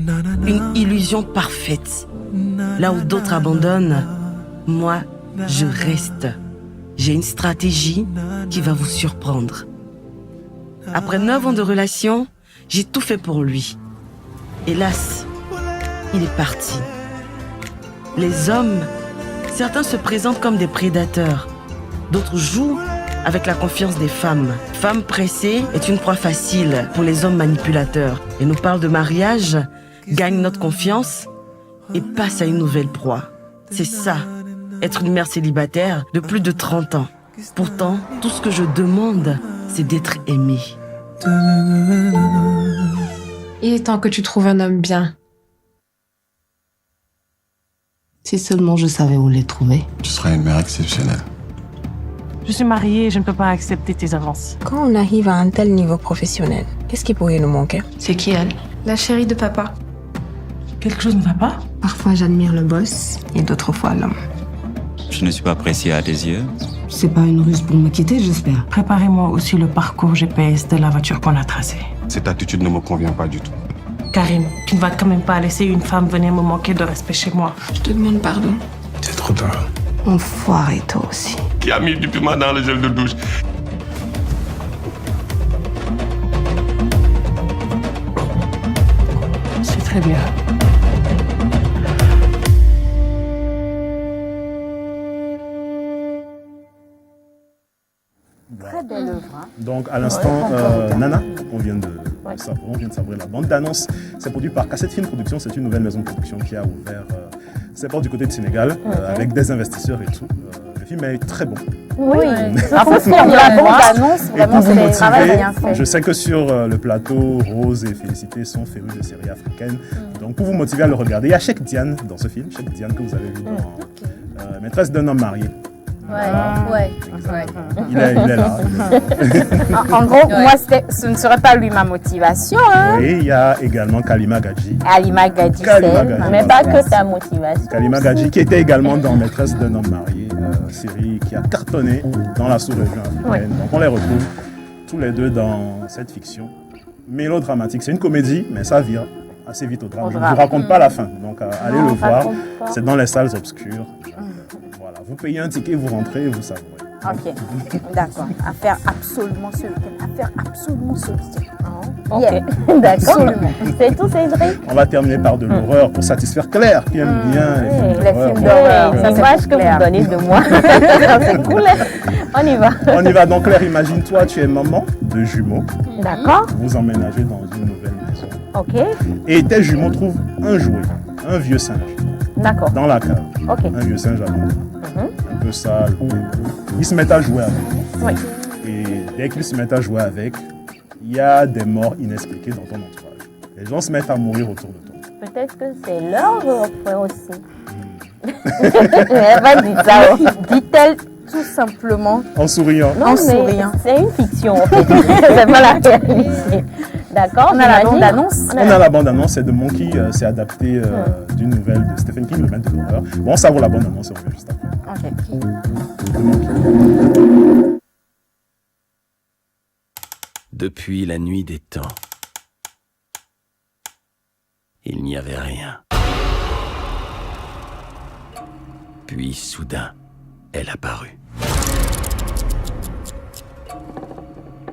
Q: une illusion parfaite. Là où d'autres abandonnent, moi, je reste. J'ai une stratégie qui va vous surprendre. Après 9 ans de relation, j'ai tout fait pour lui. Hélas, il est parti. Les hommes, certains se présentent comme des prédateurs. D'autres jouent avec la confiance des femmes. Femme pressée est une proie facile pour les hommes manipulateurs. Et nous parle de mariage, gagne notre confiance et passe à une nouvelle proie. C'est ça, être une mère célibataire de plus de 30 ans. Pourtant, tout ce que je demande, c'est d'être aimée.
R: Il est temps que tu trouves un homme bien.
S: Si seulement je savais où les trouver.
P: Tu seras une mère exceptionnelle.
T: Je suis mariée et je ne peux pas accepter tes avances.
B: Quand on arrive à un tel niveau professionnel, qu'est-ce qui pourrait nous manquer?
R: C'est qui elle? La chérie de papa.
T: Quelque chose ne va pas?
B: Parfois j'admire le boss et d'autres fois l'homme.
U: Je ne suis pas apprécié à tes yeux.
S: C'est pas une ruse pour me quitter, j'espère.
T: Préparez-moi aussi le parcours GPS de la voiture qu'on a tracée.
P: Cette attitude ne me convient pas du tout.
T: Karim, tu ne vas quand même pas laisser une femme venir me manquer de respect chez moi.
R: Je te demande pardon.
P: C'est trop tard.
B: Enfoiré toi aussi.
P: Qui a mis du piment dans le gel de douche?
T: C'est très bien.
A: Très belle œuvre. Hein.
G: Donc à l'instant, Nana, on vient de savourer la bande d'annonce. C'est produit par Cassette Film Production, c'est une nouvelle maison de production qui a ouvert ses portes du côté de Sénégal, avec des investisseurs et tout. Le film est très bon.
A: Oui, franchement, la bande d'annonce, vraiment c'est le travail bien fait.
G: Je sais que sur le plateau, Rose et Félicité sont férus de séries africaines. Donc pour vous motiver à le regarder, il y a Cheikh Diane dans ce film, Cheikh Diane que vous avez vu dans Maîtresse d'un homme marié.
A: Ouais.
G: Il est là.
A: En gros, moi, ce ne serait pas lui ma motivation. Hein.
G: Et il y a également Kalima Gadji.
A: Kalima Gadji,
D: mais pas que ta motivation.
G: Kalima Gadji, qui était également dans Maîtresse d'un homme marié, série qui a cartonné dans la sous-région africaine. Donc on les retrouve tous les deux dans cette fiction mélodramatique. C'est une comédie, mais ça vire assez vite au drame. Je ne vous raconte pas la fin, donc allez le voir. C'est dans les salles obscures. Vous payez un ticket, vous rentrez et vous savourez.
A: Ok, d'accord. À faire absolument ce week-end. À faire absolument ce week-end.
D: Ok,
A: Yeah.
D: d'accord.
A: Absolument.
D: C'est tout, Cédric.
G: On va terminer par de l'horreur pour satisfaire Claire qui aime bien
A: les films
D: d'horreur.
A: Ça,
D: C'est
A: c'est
D: l'image que
A: clair.
D: vous donnez de moi. C'est cool. On y va.
G: On y va donc Claire, imagine-toi, tu es maman de jumeaux.
D: D'accord.
G: Vous emménagez dans une nouvelle maison.
D: Ok.
G: Et tes jumeaux trouvent un jouet, un vieux singe,
D: D'accord.
G: dans la cave.
D: Ok.
G: Un vieux singe abandonné, un peu sale. Ils se mettent à jouer avec.
D: Oui.
G: Et dès qu'ils se mettent à jouer avec, il y a des morts inexpliquées dans ton entourage. Les gens se mettent à mourir autour de toi.
D: Peut-être que c'est leur frère aussi. Elle va dire ça.
A: Dit-elle tout simplement
G: En souriant.
D: Non,
A: En
D: mais
A: souriant.
D: c'est une fiction en fait. C'est pas la réalité. D'accord.
A: On a la
D: j'imagine.
A: bande-annonce.
G: On a la bande-annonce, c'est de Monkey, c'est adapté d'une nouvelle de Stephen King, le maître de l'horreur. Bon, ça vaut la bande-annonce, on revient juste après.
A: Ok.
G: De Monkey.
O: Depuis la nuit des temps, il n'y avait rien. Puis soudain, elle apparut.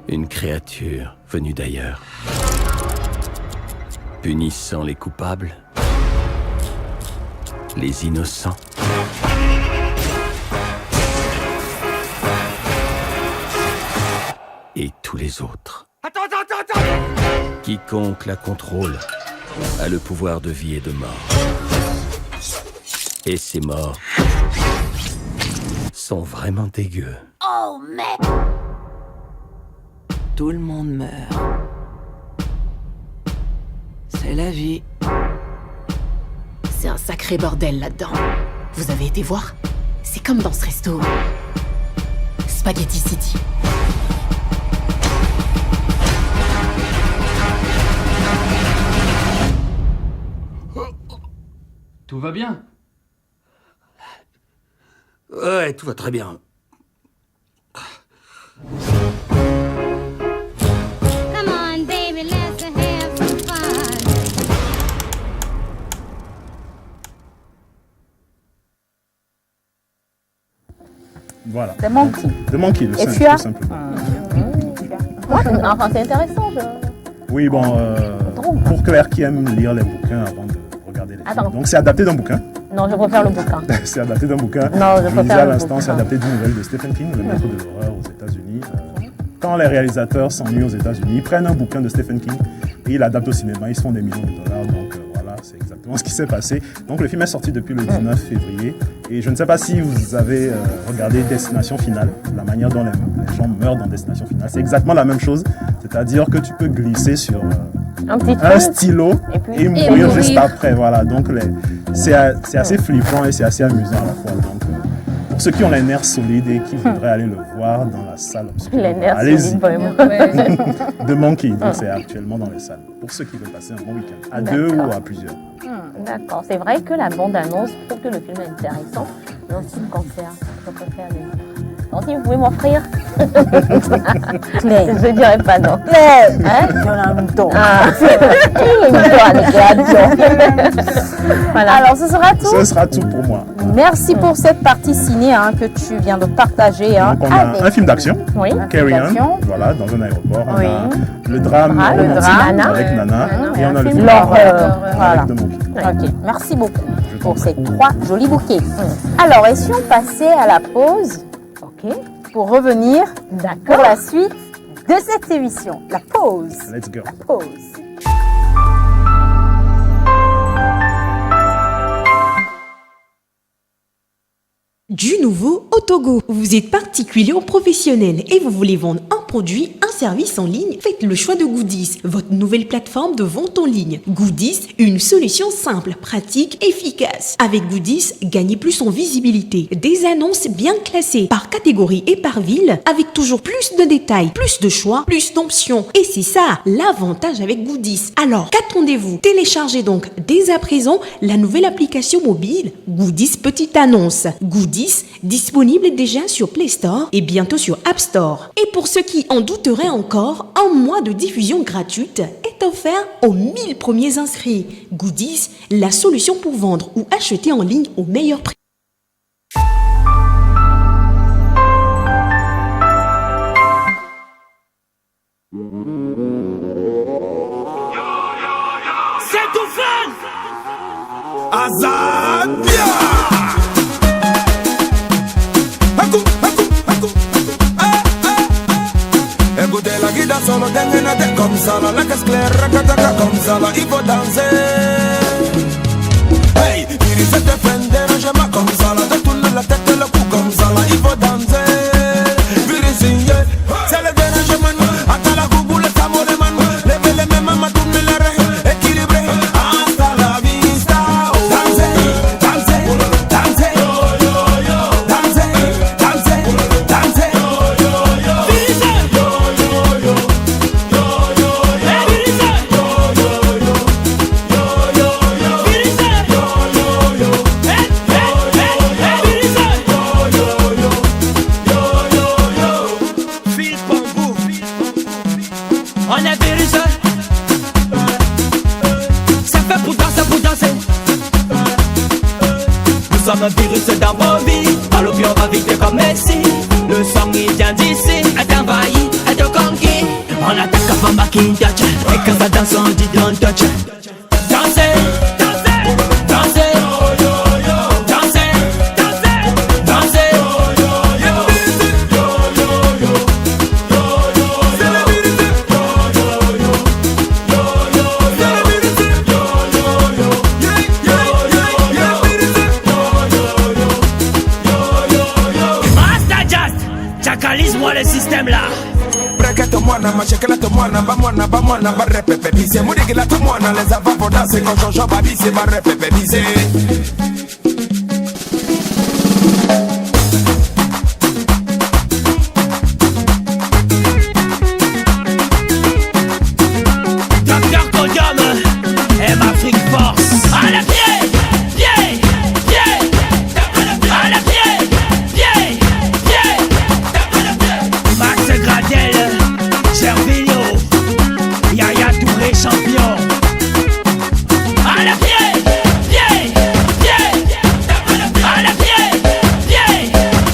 O: Une créature venue d'ailleurs, punissant les coupables, les innocents. Et tous les autres. Attends. Quiconque la contrôle a le pouvoir de vie et de mort. Et ces morts sont vraiment dégueux.
V: Oh, mec!
Q: Tout le monde meurt. C'est la vie.
V: C'est un sacré bordel là-dedans. Vous avez été voir? C'est comme dans ce resto. Spaghetti City.
O: Tout va bien? Ouais, tout va très bien.
V: Come on, baby, let's have some fun.
G: Voilà.
A: C'est Monkey.
G: De Monkey, le
A: Et
G: singe,
A: tu as
G: tout simplement.
D: Enfin, c'est intéressant.
G: Oui, bon, pour Claire qui aime lire les bouquins avant de regarder les
D: Attends.
G: films. Donc c'est adapté d'un bouquin.
D: Non, je préfère le bouquin.
G: C'est adapté d'un bouquin.
D: Non, je
G: vous disais
D: préfère
G: à
D: le
G: l'instant,
D: bouquin.
G: c'est adapté d'une nouvelle de Stephen King, le maître de l'horreur aux États-Unis. Quand les réalisateurs s'ennuient aux États-Unis, ils prennent un bouquin de Stephen King et ils l'adaptent au cinéma. Ils se font des millions de dollars. Donc voilà, c'est exactement ce qui s'est passé. Donc le film est sorti depuis le 19 février. Et je ne sais pas si vous avez regardé Destination Finale, la manière dont les gens meurent dans Destination Finale. C'est exactement la même chose. C'est-à-dire que tu peux glisser sur un stylo et mourir juste après. Voilà. Donc c'est assez flippant et c'est assez amusant à la fois. Donc, pour ceux qui ont les nerfs solides et qui voudraient aller le voir dans la salle obscure,
D: Les nerfs
G: allez-y.
D: solides, vraiment.
G: De Monkey, donc c'est actuellement dans les salles. Pour ceux qui veulent passer un bon week-end, à deux ou à plusieurs.
D: D'accord. C'est vrai que la bande-annonce prouve que le film est intéressant. Mais aussi le concert. Je préfère le lire. Donc, si vous pouvez m'offrir.
A: Claire.
D: Je dirais pas non.
A: Claire.
D: Hein?
A: Yolando.
D: Ah. Voilà.
A: Alors, ce sera tout.
G: Ce sera tout pour moi.
A: Merci pour cette partie ciné que tu viens de partager.
G: Donc on a un film d'action,
D: Oui.
G: Carry
A: film
G: On,
A: d'action.
G: voilà, dans un aéroport.
A: Oui.
G: On a le drame
A: Le
G: romantique
A: drame.
G: avec Nana. Et on a le
A: film
G: film
A: d'horreur. Voilà.
G: avec The Monkey.
A: Ok, merci beaucoup pour ces 3 jolis bouquets. Alors, et si on passait à la pause pour revenir pour la suite de cette émission? La pause.
G: Let's go.
A: La pause.
W: Du nouveau au Togo. Vous êtes particulier ou professionnel et vous voulez vendre un produit, un service en ligne? Faites le choix de Goodies, votre nouvelle plateforme de vente en ligne. Goodies, une solution simple, pratique, efficace. Avec Goodies, gagnez plus en visibilité. Des annonces bien classées par catégorie et par ville, avec toujours plus de détails, plus de choix, plus d'options. Et c'est ça, l'avantage avec Goodies. Alors, qu'attendez-vous? Téléchargez donc dès à présent la nouvelle application mobile Goodies Petite Annonce. Goodies, disponible déjà sur Play Store et bientôt sur App Store. Et pour ceux qui en douteraient encore, un mois de diffusion gratuite est offert aux 1000 premiers inscrits. Goodies, la solution pour vendre ou acheter en ligne au meilleur prix.
M: Azabia. Écoutez la guida solo dengue comme ça, la casse claire, rakataka comme ça, il faut danser. Hey, il se défend, dérangement comme ça, de tourner la tête et le cou comme ça, il faut danser. Virisigné, c'est le dérangement, attends la gougou, le tamore man, levez les mêmes mains, tourner la raie, équilibré, hasta la vista. Danser, danser, danser, danser, danser, danser.
C: On est virus. Ça fait pour danser. Nous sommes un virus dans vos vies. Par l'opium on va vite comme Messi. Le sang il vient d'ici. Est envahi, est conquis. On attaque avant Makin touch. Et quand ça danse on dit don't touch. Danser, danser, danser. Danser, danser, danser. Chacalise-moi le système là.
M: Brequete moana, machekele moana, ba repepe bise. Mudigila to moana, les avant pour danser quand Jojo va bise, ba repepe bise.
C: Docteur Podium et Afrique Force. À la pied, pied, pied. À la pied, pied, pied. Max Gradel, Gervinho, Yaya Touré champion. À la pied, pied, pied. À la pied, pied,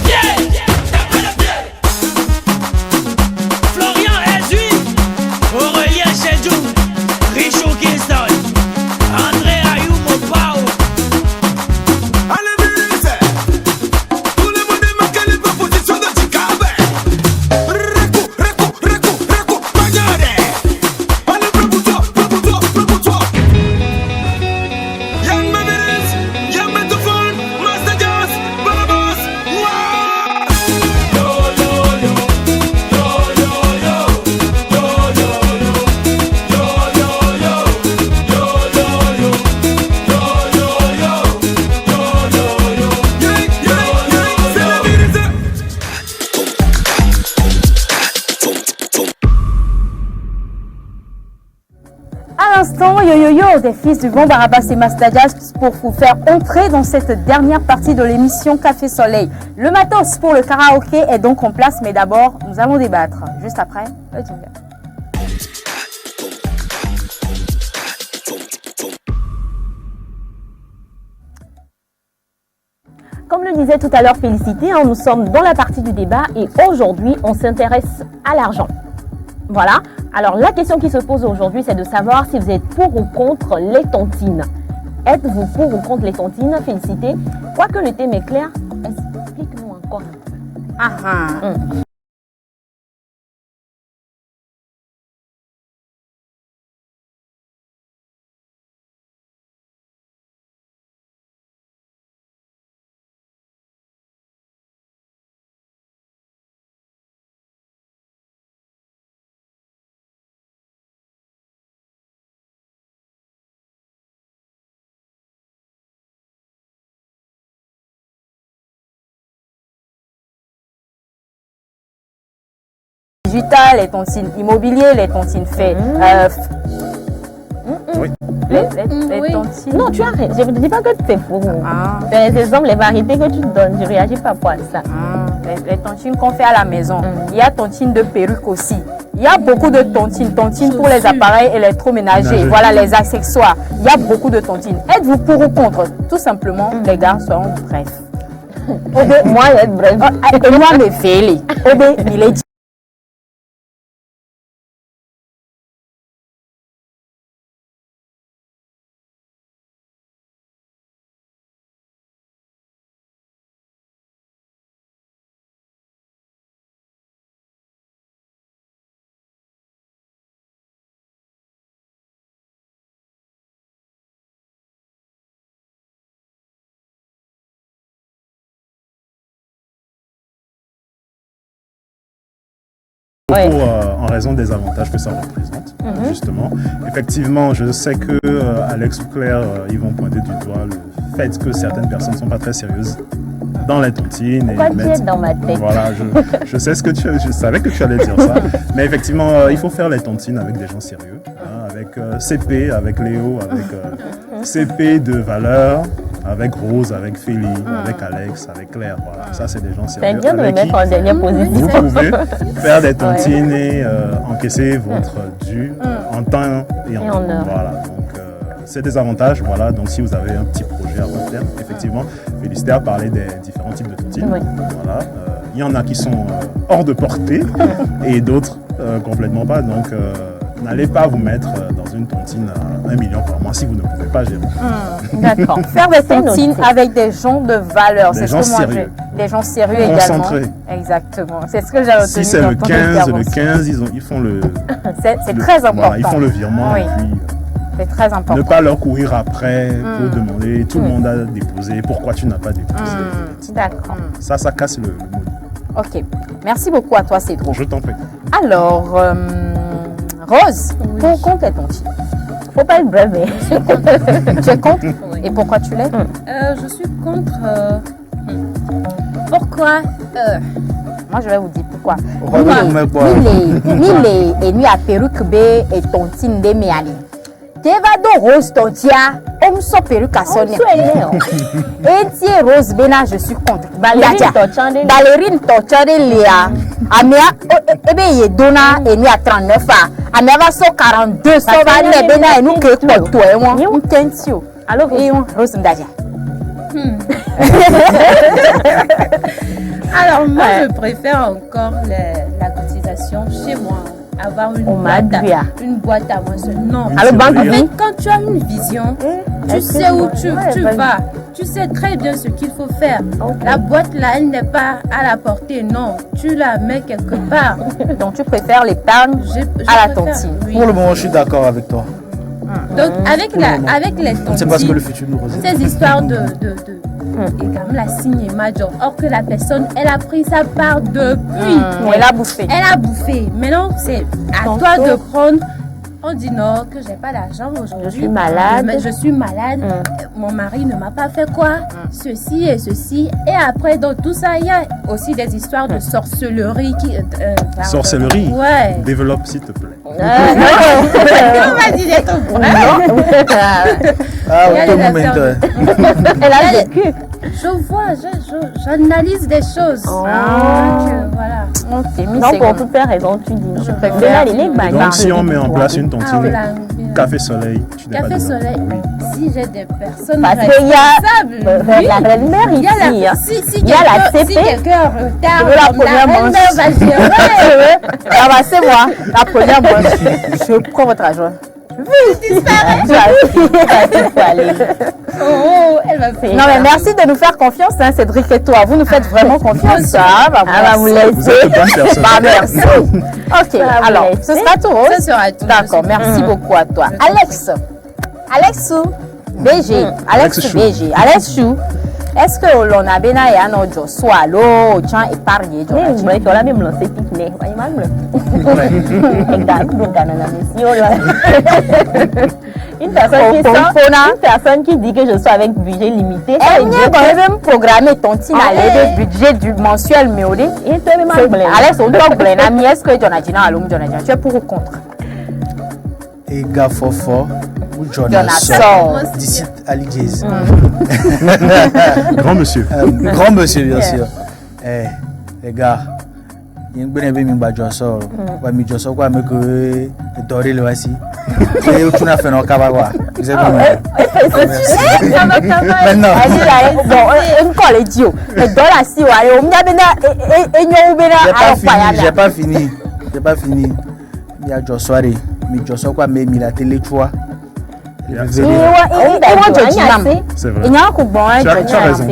C: pied. Florian Ezui, Aurélien Chedjou, Richou Kingston, André Ayou Mopao.
M: Allez, Bélise, tout le monde est marqué les propositions de Chicabe. Reku, Magare. Allez, prends-toi. Young Bélise, Young Metaphone, Master Jazz, Barabas,
A: À l'instant, yo des fils du bon Barabas et Mastajas pour vous faire entrer dans cette dernière partie de l'émission Café Soleil. Le matos pour le karaoké est donc en place, mais d'abord, nous allons débattre. Juste après, le jingle.
D: Comme le disait tout à l'heure Félicité, nous sommes dans la partie du débat et aujourd'hui, on s'intéresse à l'argent. Voilà. Alors, la question qui se pose aujourd'hui, c'est de savoir si vous êtes pour ou contre les tontines. Êtes-vous pour ou contre les tontines? Félicité. Quoique le thème est clair, explique-nous encore un peu.
A: Digital, les tontines immobiliers, les tontines faits.
G: Oui.
A: Les tontines.
D: Non, tu arrêtes. Je ne dis pas que c'est faux. C'est les exemples, les variétés que tu donnes. Je ne réagis pas pour ça.
A: Les tontines qu'on fait à la maison. Il y a tontines de perruque aussi. Il y a beaucoup de tontines. Tontines pour les appareils électroménagers. Voilà, les accessoires. Il y a beaucoup de tontines. Êtes-vous pour ou contre? Tout simplement, les gars, soyons brefs.
D: Moi, être bref.
A: Et moi, me fais-les. Il est
G: En raison des avantages que ça représente, justement. Effectivement, je sais que Alex ou Claire, ils vont pointer du doigt le fait que certaines personnes ne sont pas très sérieuses dans les tontines.
D: Pourquoi tu es dans ma tête?
G: Voilà, je sais ce que je savais que tu allais dire ça. Mais effectivement, il faut faire les tontines avec des gens sérieux, avec CP, avec Léo, avec CP de valeur, avec Rose, avec Félix, avec Alex, avec Claire. Voilà, ça c'est des gens sérieux.
D: C'est bien de me mettre en dernière position.
G: Vous pouvez faire des tontines et encaisser votre dû en temps et en heure. Voilà, donc c'est des avantages. Voilà, donc si vous avez un petit projet à long terme, effectivement, Félicité a parlé des différents types de tontines. Voilà, il y en a qui sont hors de portée et d'autres complètement pas. Donc n'allez pas vous mettre dans une tontine à 1 million par mois si vous ne pouvez pas gérer.
A: D'accord. Faire des tontines avec des gens de valeur, c'est ce que moi j'ai. Des gens sérieux également. Exactement. C'est ce que j'ai retenu.
G: Si c'est le 15, ils font le.
A: C'est très important.
G: Voilà, ils font le virement et puis.
A: C'est très important.
G: Ne pas leur courir après pour demander. Tout le monde a déposé. Pourquoi tu n'as pas déposé?
A: D'accord.
G: Ça casse le mot.
A: Ok. Merci beaucoup à toi, Cédro.
G: Je t'en prie.
A: Alors, Rose, pour compte est tontine?
D: Faut pas être brave.
A: Tu es contre? Et pourquoi tu l'es?
E: Je suis contre. Pourquoi
A: Moi, je vais vous dire pourquoi.
H: Ni a perruque B et tontine de meali. Tevado Rose tontia, on so perruque à sonner. Et tiens Rose Bena, je suis contre. Ballerine torchande Léa. Amia, ebe ye dona et ni à 39 ans. Amia va so 42 so va ne Bena et nous que quoi toi et moi. On tentio. Alors et on Rose Mdadia.
E: Alors moi je préfère encore la cotisation chez moi. Avoir une boîte à moi seule. Non.
D: Alors,
E: quand tu as une vision, tu sais où tu vas. Tu sais très bien ce qu'il faut faire. La boîte là, elle n'est pas à la portée. Non, tu la mets quelque part.
A: Donc tu préfères l'épargne à la tontine.
F: Oui. Pour le moment, je suis d'accord avec toi.
E: Donc avec les tontines,
F: c'est parce que le futur nous regarde.
E: Ces histoires et comme la signe est major. Or que la personne, elle a pris sa part depuis.
A: Elle a bouffé.
E: Elle a bouffé. Maintenant, c'est à toi de prendre. On dit non, que j'ai pas d'argent aujourd'hui.
D: Je suis malade.
E: Je suis malade. Mon mari ne m'a pas fait quoi. Ceci et ceci. Et après, dans tout ça, il y a aussi des histoires de sorcellerie qui.
G: Sorcellerie?
E: Ouais.
G: Développe, s'il te plaît.
E: On va dire des trucs vrais.
A: Elle a vécu.
E: Je vois, j'analyse des choses. Donc, voilà.
D: Donc, pour tout faire raison, tu dis.
E: Je préfère.
G: Donc, si on met en place une tontine, café soleil, tu n'es pas
E: café soleil, si j'ai des personnes
D: responsables. La belle-mère ici.
E: Il y a la CP. Si quelqu'un est en retard, la première manche va gérer.
A: Ah bah c'est moi, la première manche. Je prends votre argent.
E: Tu disparais. Elle va faire.
A: Non mais merci de nous faire confiance, hein, Cédric et toi. Vous nous faites vraiment confiance. Ça va vous laisser.
G: Vous êtes de bonnes personnes.
A: Bah merci. Ok, alors ce sera tout.
E: Ce sera tout.
A: D'accord, merci beaucoup à toi. Alexou, BG, Alex BG, Alex Chou. Est-ce que l'on a bien un autre soit l'eau, tiens, épargné?
D: Mais tu as même lancé pique-nez. Une personne qui dit que je suis avec budget limité.
H: Elle vient même programmer ton team à l'aide du budget du mensuel, mais
A: Alex, on doit blender. Ami, est-ce que tu es pour ou contre?
F: Et gars fort. Jonathan d'ici Ali Jazz.
G: Grand monsieur.
F: Grand monsieur, bien sûr. Les gars, il y a un peu de Jossor. Mais Jossor, quoi, mais que doré le voici. Et tu n'as fait non cabagua. Vous êtes
A: maintenant. On colle idiot. Mais dans la si, on y a bien.
F: J'ai pas fini. Il y a Jossor. Mais Jossor, quoi, mais il a télé, tu vois.
G: C'est vrai. Tu as raison.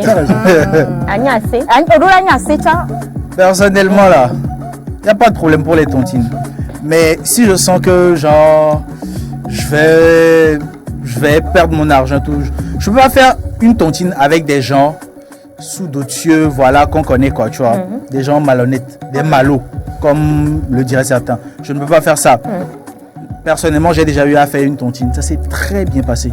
F: Personnellement, là, il n'y a pas de problème pour les tontines. Mais si je sens que, genre, je vais perdre mon argent, tout, je peux pas faire une tontine avec des gens sous d'autres cieux, voilà, qu'on connaît, quoi, tu vois. Des gens malhonnêtes, des malots, comme le diraient certains. Je ne peux pas faire ça. Personnellement, j'ai déjà eu à faire une tontine. Ça s'est très bien passé.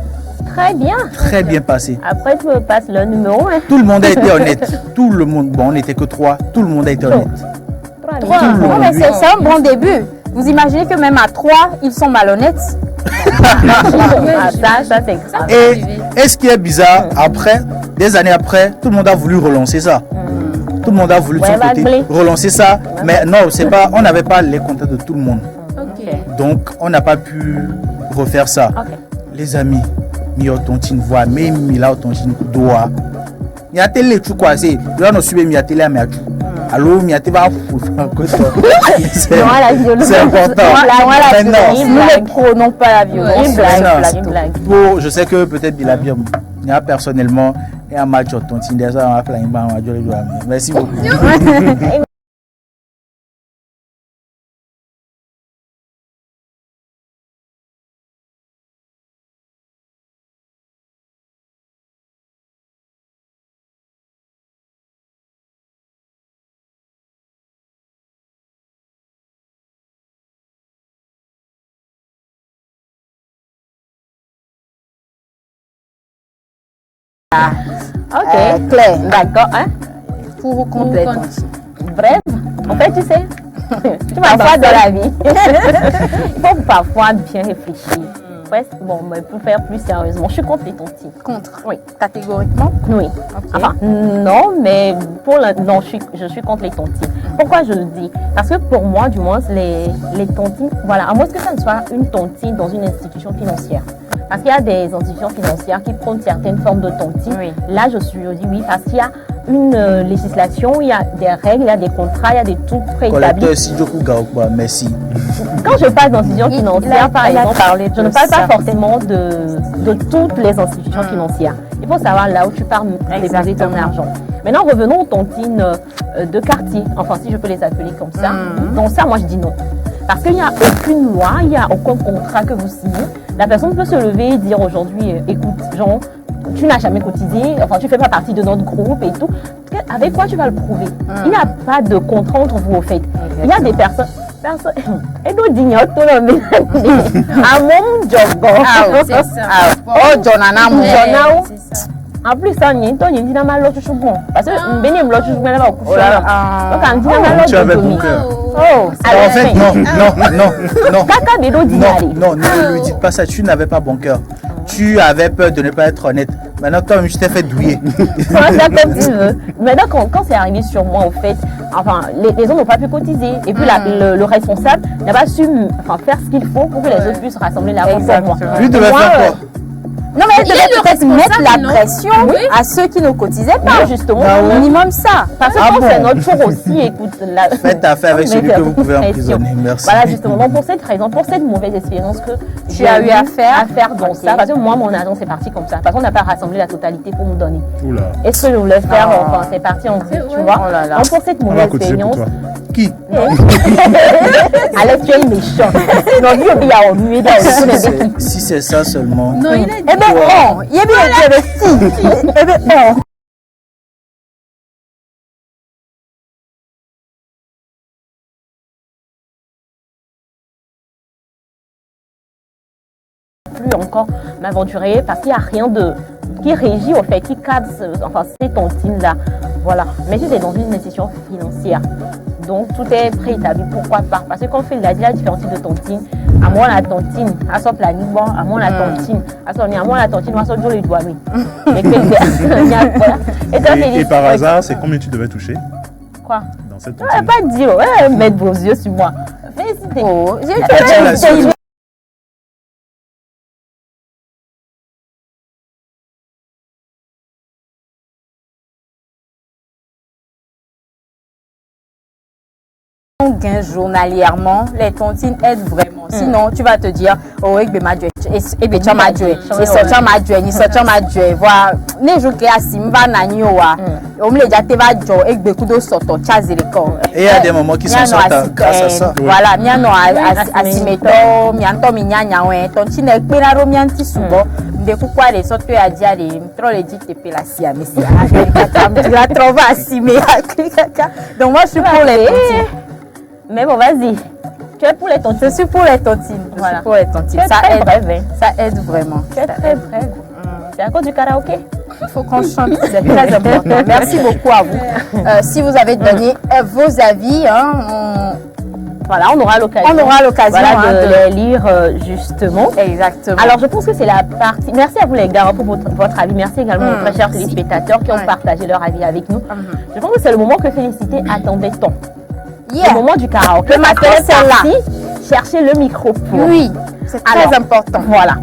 D: Très bien.
F: Très bien passé.
D: Après, tu me passes le numéro. Hein.
F: Tout le monde a été honnête. Tout le monde. Bon, on n'était que 3. Tout le monde a été honnête.
H: 3. Non, mais c'est un bon début. Vous imaginez que même à 3, ils sont malhonnêtes.
D: Ça c'est grave.
F: Et ce qui est bizarre, après, des années après, tout le monde a voulu relancer ça. Tout le monde a voulu de son côté relancer ça. Mais non, c'est pas, on n'avait pas les contacts de tout le monde. Donc, on n'a pas pu refaire ça. Les amis, Mio tontine voix, même Mila tontine doa. Il y a télé, tu quoi, c'est, là, on suit Mia télé à Mia. Alors, Mia télé va c'est important.
H: Nous ne prônons pas la violence.
D: Une blague.
F: Bon, je sais que peut-être il a bien. Personnellement, il y a un match au tontine, déjà, on a plein de merci beaucoup.
D: Claire, d'accord. Hein?
H: Pour ou contre les tontines.
D: Bref, en fait, tu sais, tu vas voir dans la vie. Il faut parfois bien réfléchir. Bon, mais pour faire plus sérieusement, je suis contre les tontines.
H: Contre?
D: Oui.
H: Catégoriquement?
D: Oui. Okay. Enfin, non, mais non, je suis contre les tontines. Pourquoi je le dis? Parce que pour moi, du moins, les tontines, voilà, à moins que ça ne soit une tontine dans une institution financière. Parce qu'il y a des institutions financières qui prônent certaines formes de tontine. Oui. Là, je dis oui, parce qu'il y a une législation, il y a des règles, il y a des contrats, il y a des trucs préétablis.
F: Merci.
D: Quand je parle d'institutions financières, par exemple, je ne parle pas forcément de toutes les institutions financières. Il faut savoir là où tu pars déposer ton argent. Maintenant, revenons aux tontines de quartier, enfin si je peux les appeler comme ça. Donc ça, moi je dis non. Parce qu'il n'y a aucune loi, il n'y a aucun contrat que vous signez. La personne peut se lever et dire aujourd'hui, écoute, Jean, tu n'as jamais cotisé, enfin tu ne fais pas partie de notre groupe et tout. Avec quoi tu vas le prouver? Il n'y a pas de contrat entre vous au fait. Il y a des personnes... Et nous disons tout le monde. À mon job.
H: C'est ça. Oh, Jonana,
D: en plus, ça n'y est pas, il y a l'autre chose. Parce que Bénin, l'autre chose, là-bas, au coucher. Donc, on dit l'autre
G: tu avais bon cœur.
F: Oh, en fait, non.
D: Caca des dos
F: non, ne lui dites pas ça, tu n'avais pas bon cœur. Tu avais peur de ne pas être honnête. Maintenant, toi-même, je t'ai fait douiller.
D: Comme tu veux. Maintenant, quand c'est arrivé sur moi, au fait, enfin, les autres n'ont pas pu cotiser. Et puis, le responsable n'a pas su faire ce qu'il faut pour que les autres puissent rassembler l'argent pour moi.
F: Lui devait faire quoi?
H: Non, mais elle devait peut-être mettre la pression à ceux qui ne cotisaient pas.
D: Oui, justement,
H: au minimum ça.
D: Parce que c'est notre tour aussi, écoute.
F: Faites affaire avec celui que vous pouvez emprisonner. Merci.
D: Voilà, justement. Donc, pour cette raison, pour cette mauvaise expérience que
H: tu as eu à faire
D: dans ça, parce que moi, mon agence est parti comme ça. Parce qu'on n'a pas rassemblé la totalité pour me donner.
G: Oula.
D: Et ce que je voulais faire, enfin, c'est parti en groupe, tu vois. Donc, pour cette mauvaise expérience.
F: Qui?
D: Alex, tu es méchant. Non, lui, il y a remué dans le
F: si c'est ça seulement.
H: Non, il est dit. Il est bien investi. Eh bien,
D: plus encore m'aventurer parce qu'il n'y a rien qui régit au fait, qui cadre ces tontines-là. Voilà. Mais si c'est dans une institution financière, donc tout est préétabli. Pourquoi pas? Parce que quand on fait la différence de tontine, à moi la tontine, à son planning, bon, à moi la tontine, à moi la tontine, à son jour les doigts, oui.
G: Et par hasard, c'est combien tu devais toucher?
D: Quoi?
G: Dans cette
D: tontine? Je ne vais pas dire, mettre vos yeux sur moi. Félicitez.
H: Oh, gain journalièrement, les tontines aident vraiment. Sinon, tu vas te dire, oh, et bien, tu m'as joué. Et ça, m'a joué. Ni ça, m'a joué. Voilà. Ne joue que à Simba Nanioa. On me l'a dit, tu vas jouer avec beaucoup de sortes de chas et les corps.
F: Et il y a des moments qui sont sortis grâce à ça.
H: Voilà, miano asimeto, mianto minyanya, ouais. Tontine est pénaro mianti souvent. De quoi les sortes à dire, les trop les dit, tu peux la siam. Mais tu la trouves à simer. Donc, moi, je suis pour les tontines.
D: Mais bon, vas-y. Tu es pour les tontines.
H: Je suis pour les tontines. Voilà. Pour les tontines.
D: Ça aide.
H: Ça aide vraiment.
D: Tu es très brève. C'est à cause du karaoké.
H: Il faut qu'on chante, c'est très important. Merci beaucoup à vous. Si vous avez donné vos avis,
D: voilà, on aura l'occasion. De les lire justement.
H: Exactement.
D: Alors, je pense que c'est la partie. Merci à vous les gars pour votre avis. Merci également aux très chers téléspectateurs qui ont partagé leur avis avec nous. Je pense que c'est le moment que Félicité attendait tant. Le moment du karaoké.
H: C'est là.
D: Chercher le micro pour.
H: Oui, c'est très important.
D: Voilà.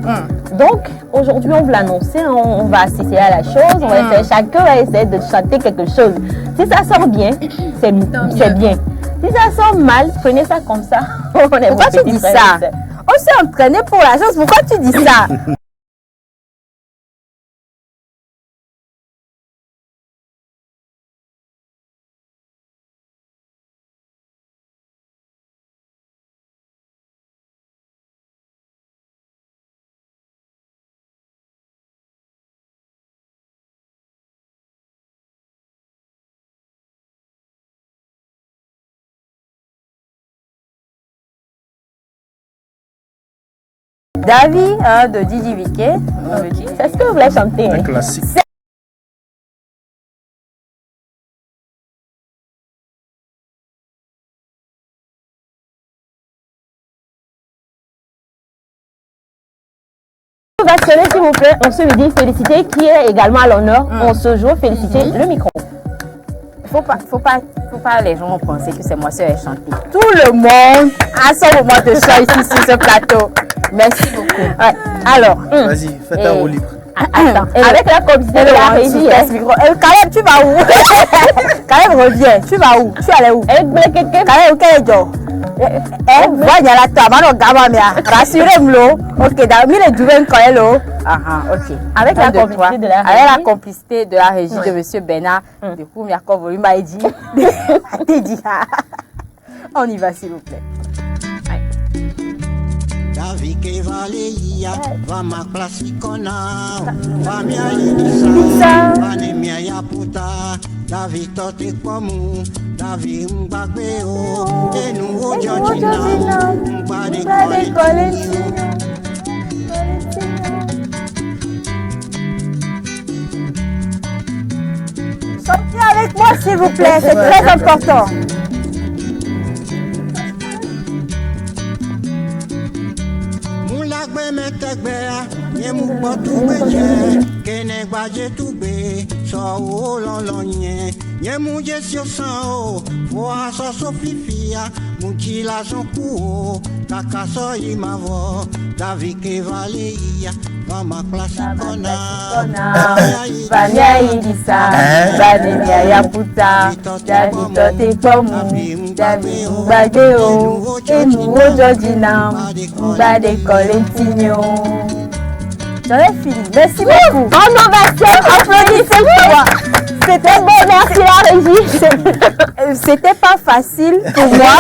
D: Donc, aujourd'hui, on vous l'annoncer, on va assister à la chose. On va essayer, chacun va essayer de chanter quelque chose. Si ça sort bien, c'est bien. Si ça sort mal, prenez ça comme ça.
H: Pourquoi tu dis ça? On s'est entraîné pour la chose. Pourquoi tu dis ça? Davi de Didi Viquet.
D: C'est ce que vous voulez chanter?
G: Un classique.
D: On va sonner s'il vous plaît. On se lui dit Félicité qui est également à l'honneur. On se joue Félicité le micro.
H: Faut pas les gens penser que c'est moi seule qui chanter. Tout le monde a son moment de chant ici sur ce plateau. Merci beaucoup. Ouais. Alors,
F: vas-y, fais ta roue libre.
D: Attends, avec la complicité de la régie.
H: Caleb, tu vas où? Caleb, reviens. Tu vas où? Tu allais où? Caleb, quel est Joe? Voyez la table, rassurez-moi. Ok, d'accord, mais les douvains quand elle ok.
D: Avec la complicité de la régie.
H: Avec la complicité de la régie de Monsieur Bernard. Du coup, Mirko Volume m'a dit. On y va, s'il vous plaît.
I: Davi que valeia, va ma classicona, va minha inição, va ne minha yaputa, Davi tote como, Davi bagbeo, e no ojojina, bade colentinho.
H: Chantez avec moi s'il vous plaît, c'est très important.
I: Metegbea, yemu botu beje, kene gbaje tugbe, so o lolonye, yemu jesio san o, fo aso so fifia, muchi la son kuo, kaka so imavo, Davi ke valeia, vama klassikona,
H: vanya idisa, vanya yaputa, Davi tote komu, Davi mbade o, enu ojojina, mbade Colentinho. J'en ai fini. Merci beaucoup.
D: En ovation, applaudissez-moi.
H: C'était bon, merci la régie. C'était pas facile pour moi,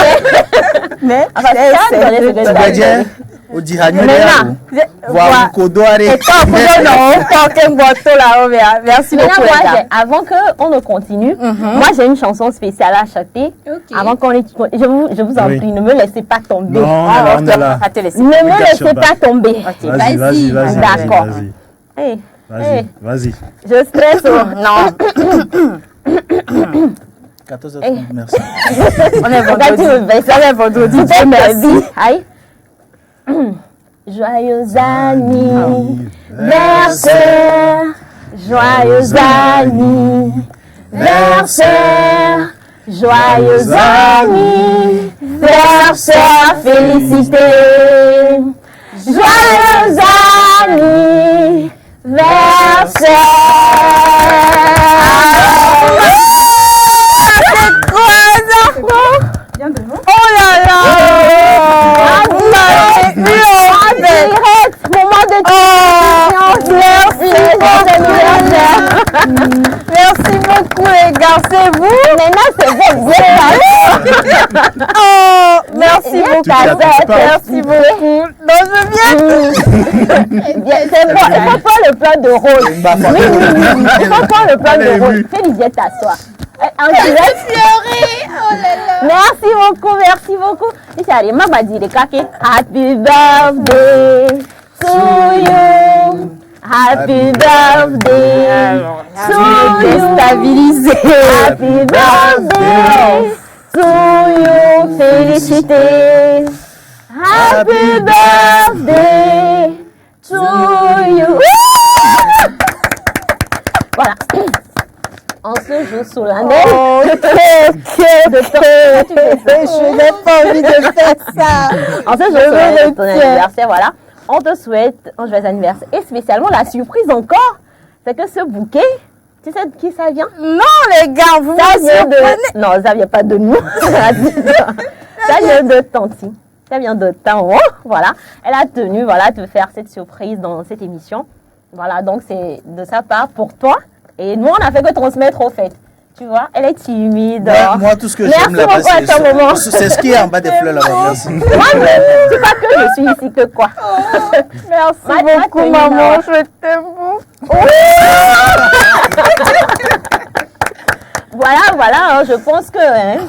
H: mais c'est
F: au Diragno, voir Kodo
H: merci beaucoup.
D: Avant qu'on ne continue, moi j'ai une chanson spéciale à chanter. Avant qu'on je vous en prie, ne me laissez pas tomber.
G: Non, on est là.
D: Ne me laissez pas tomber.
G: Vas-y.
D: D'accord.
G: Vas-y.
D: Je stresse. Non.
F: 14h30, merci.
H: On est vendredi.
D: Merci. Joyeux anniversaire, joyeux anniversaire, joyeux anniversaire, félicité, joyeux anniversaire.
H: Oh là là!
D: Moment de
H: merci beaucoup les gars, c'est vous.
D: Maintenant c'est bon,
H: oh, merci beaucoup. Merci beaucoup. Non, je viens.
D: C'est bon, il faut prendre le plan de rôle. Oui. Il faut prendre le plan de rôle. Fais Lisiette t'asseoir. En direct.
E: Pleurer. Oh là là.
D: Merci beaucoup. Allez, ma va dire happy birthday to you. Happy birthday to you. Stabilisé. Happy birthday to you. Félicité. Happy birthday to you. Voilà. En ce jour solennel,
H: je n'ai pas envie de faire ça.
D: En ce jour solennel de ton anniversaire, voilà, on te souhaite un joyeux anniversaire. Et spécialement la surprise encore, c'est que ce bouquet, tu sais de qui ça vient?
H: Non les gars, vous
D: ça vient de... Non, ça vient pas de nous. Ça vient de Tanti. Ça vient de Tanti. Voilà. Elle a tenu, voilà, de faire cette surprise dans cette émission. Voilà, donc c'est de sa part pour toi. Et nous, on n'a fait que transmettre au fait. Tu vois, elle est timide.
F: Moi, tout ce que j'aime là-bas, c'est ce qui est en bas des fleurs là-bas. Merci.
D: Moi, c'est pas que je suis ici que quoi.
H: Merci beaucoup, maman. Je t'aime beaucoup.
D: Voilà, hein, je pense que... Hein,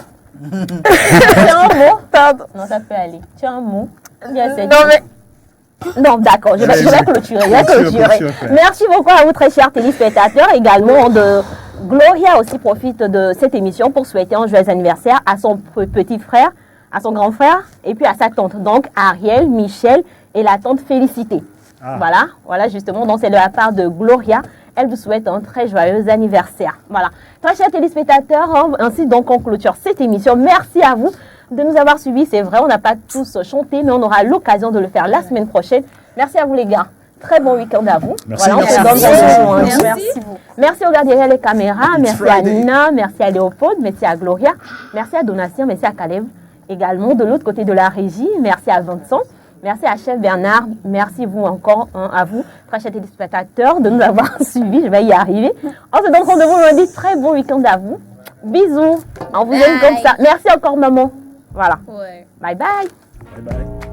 D: tu as un mot? Pardon. Non, ça peut aller. Tu as un mot?
H: Non, mais...
D: Non, d'accord, je vais clôturer. Merci beaucoup à vous, très chers téléspectateurs. Également, Gloria aussi profite de cette émission pour souhaiter un joyeux anniversaire à son petit frère, à son grand frère, et puis à sa tante. Donc, Ariel, Michel et la tante Félicité. Ah. Voilà, justement. Donc, c'est de la part de Gloria. Elle vous souhaite un très joyeux anniversaire. Voilà. Très chers téléspectateurs, hein, ainsi donc on clôture cette émission. Merci à vous de nous avoir suivis. C'est vrai, on n'a pas tous chanté, mais on aura l'occasion de le faire la semaine prochaine. Merci à vous les gars. Très bon week-end à vous.
G: Merci,
D: voilà,
G: merci.
D: Merci aux gars derrière les caméras. Merci à Nina, merci à Léopold, merci à Gloria, merci à Donatien, merci à Caleb. Également de l'autre côté de la régie, merci à Vincent. Merci à Chef Bernard, merci vous encore à vous, très chers téléspectateurs, de nous avoir suivis. Je vais y arriver. On se donne rendez-vous lundi. Très bon week-end à vous. Bisous. On vous aime comme ça. Merci encore maman. Voilà. Ouais. Bye bye.
G: Bye bye.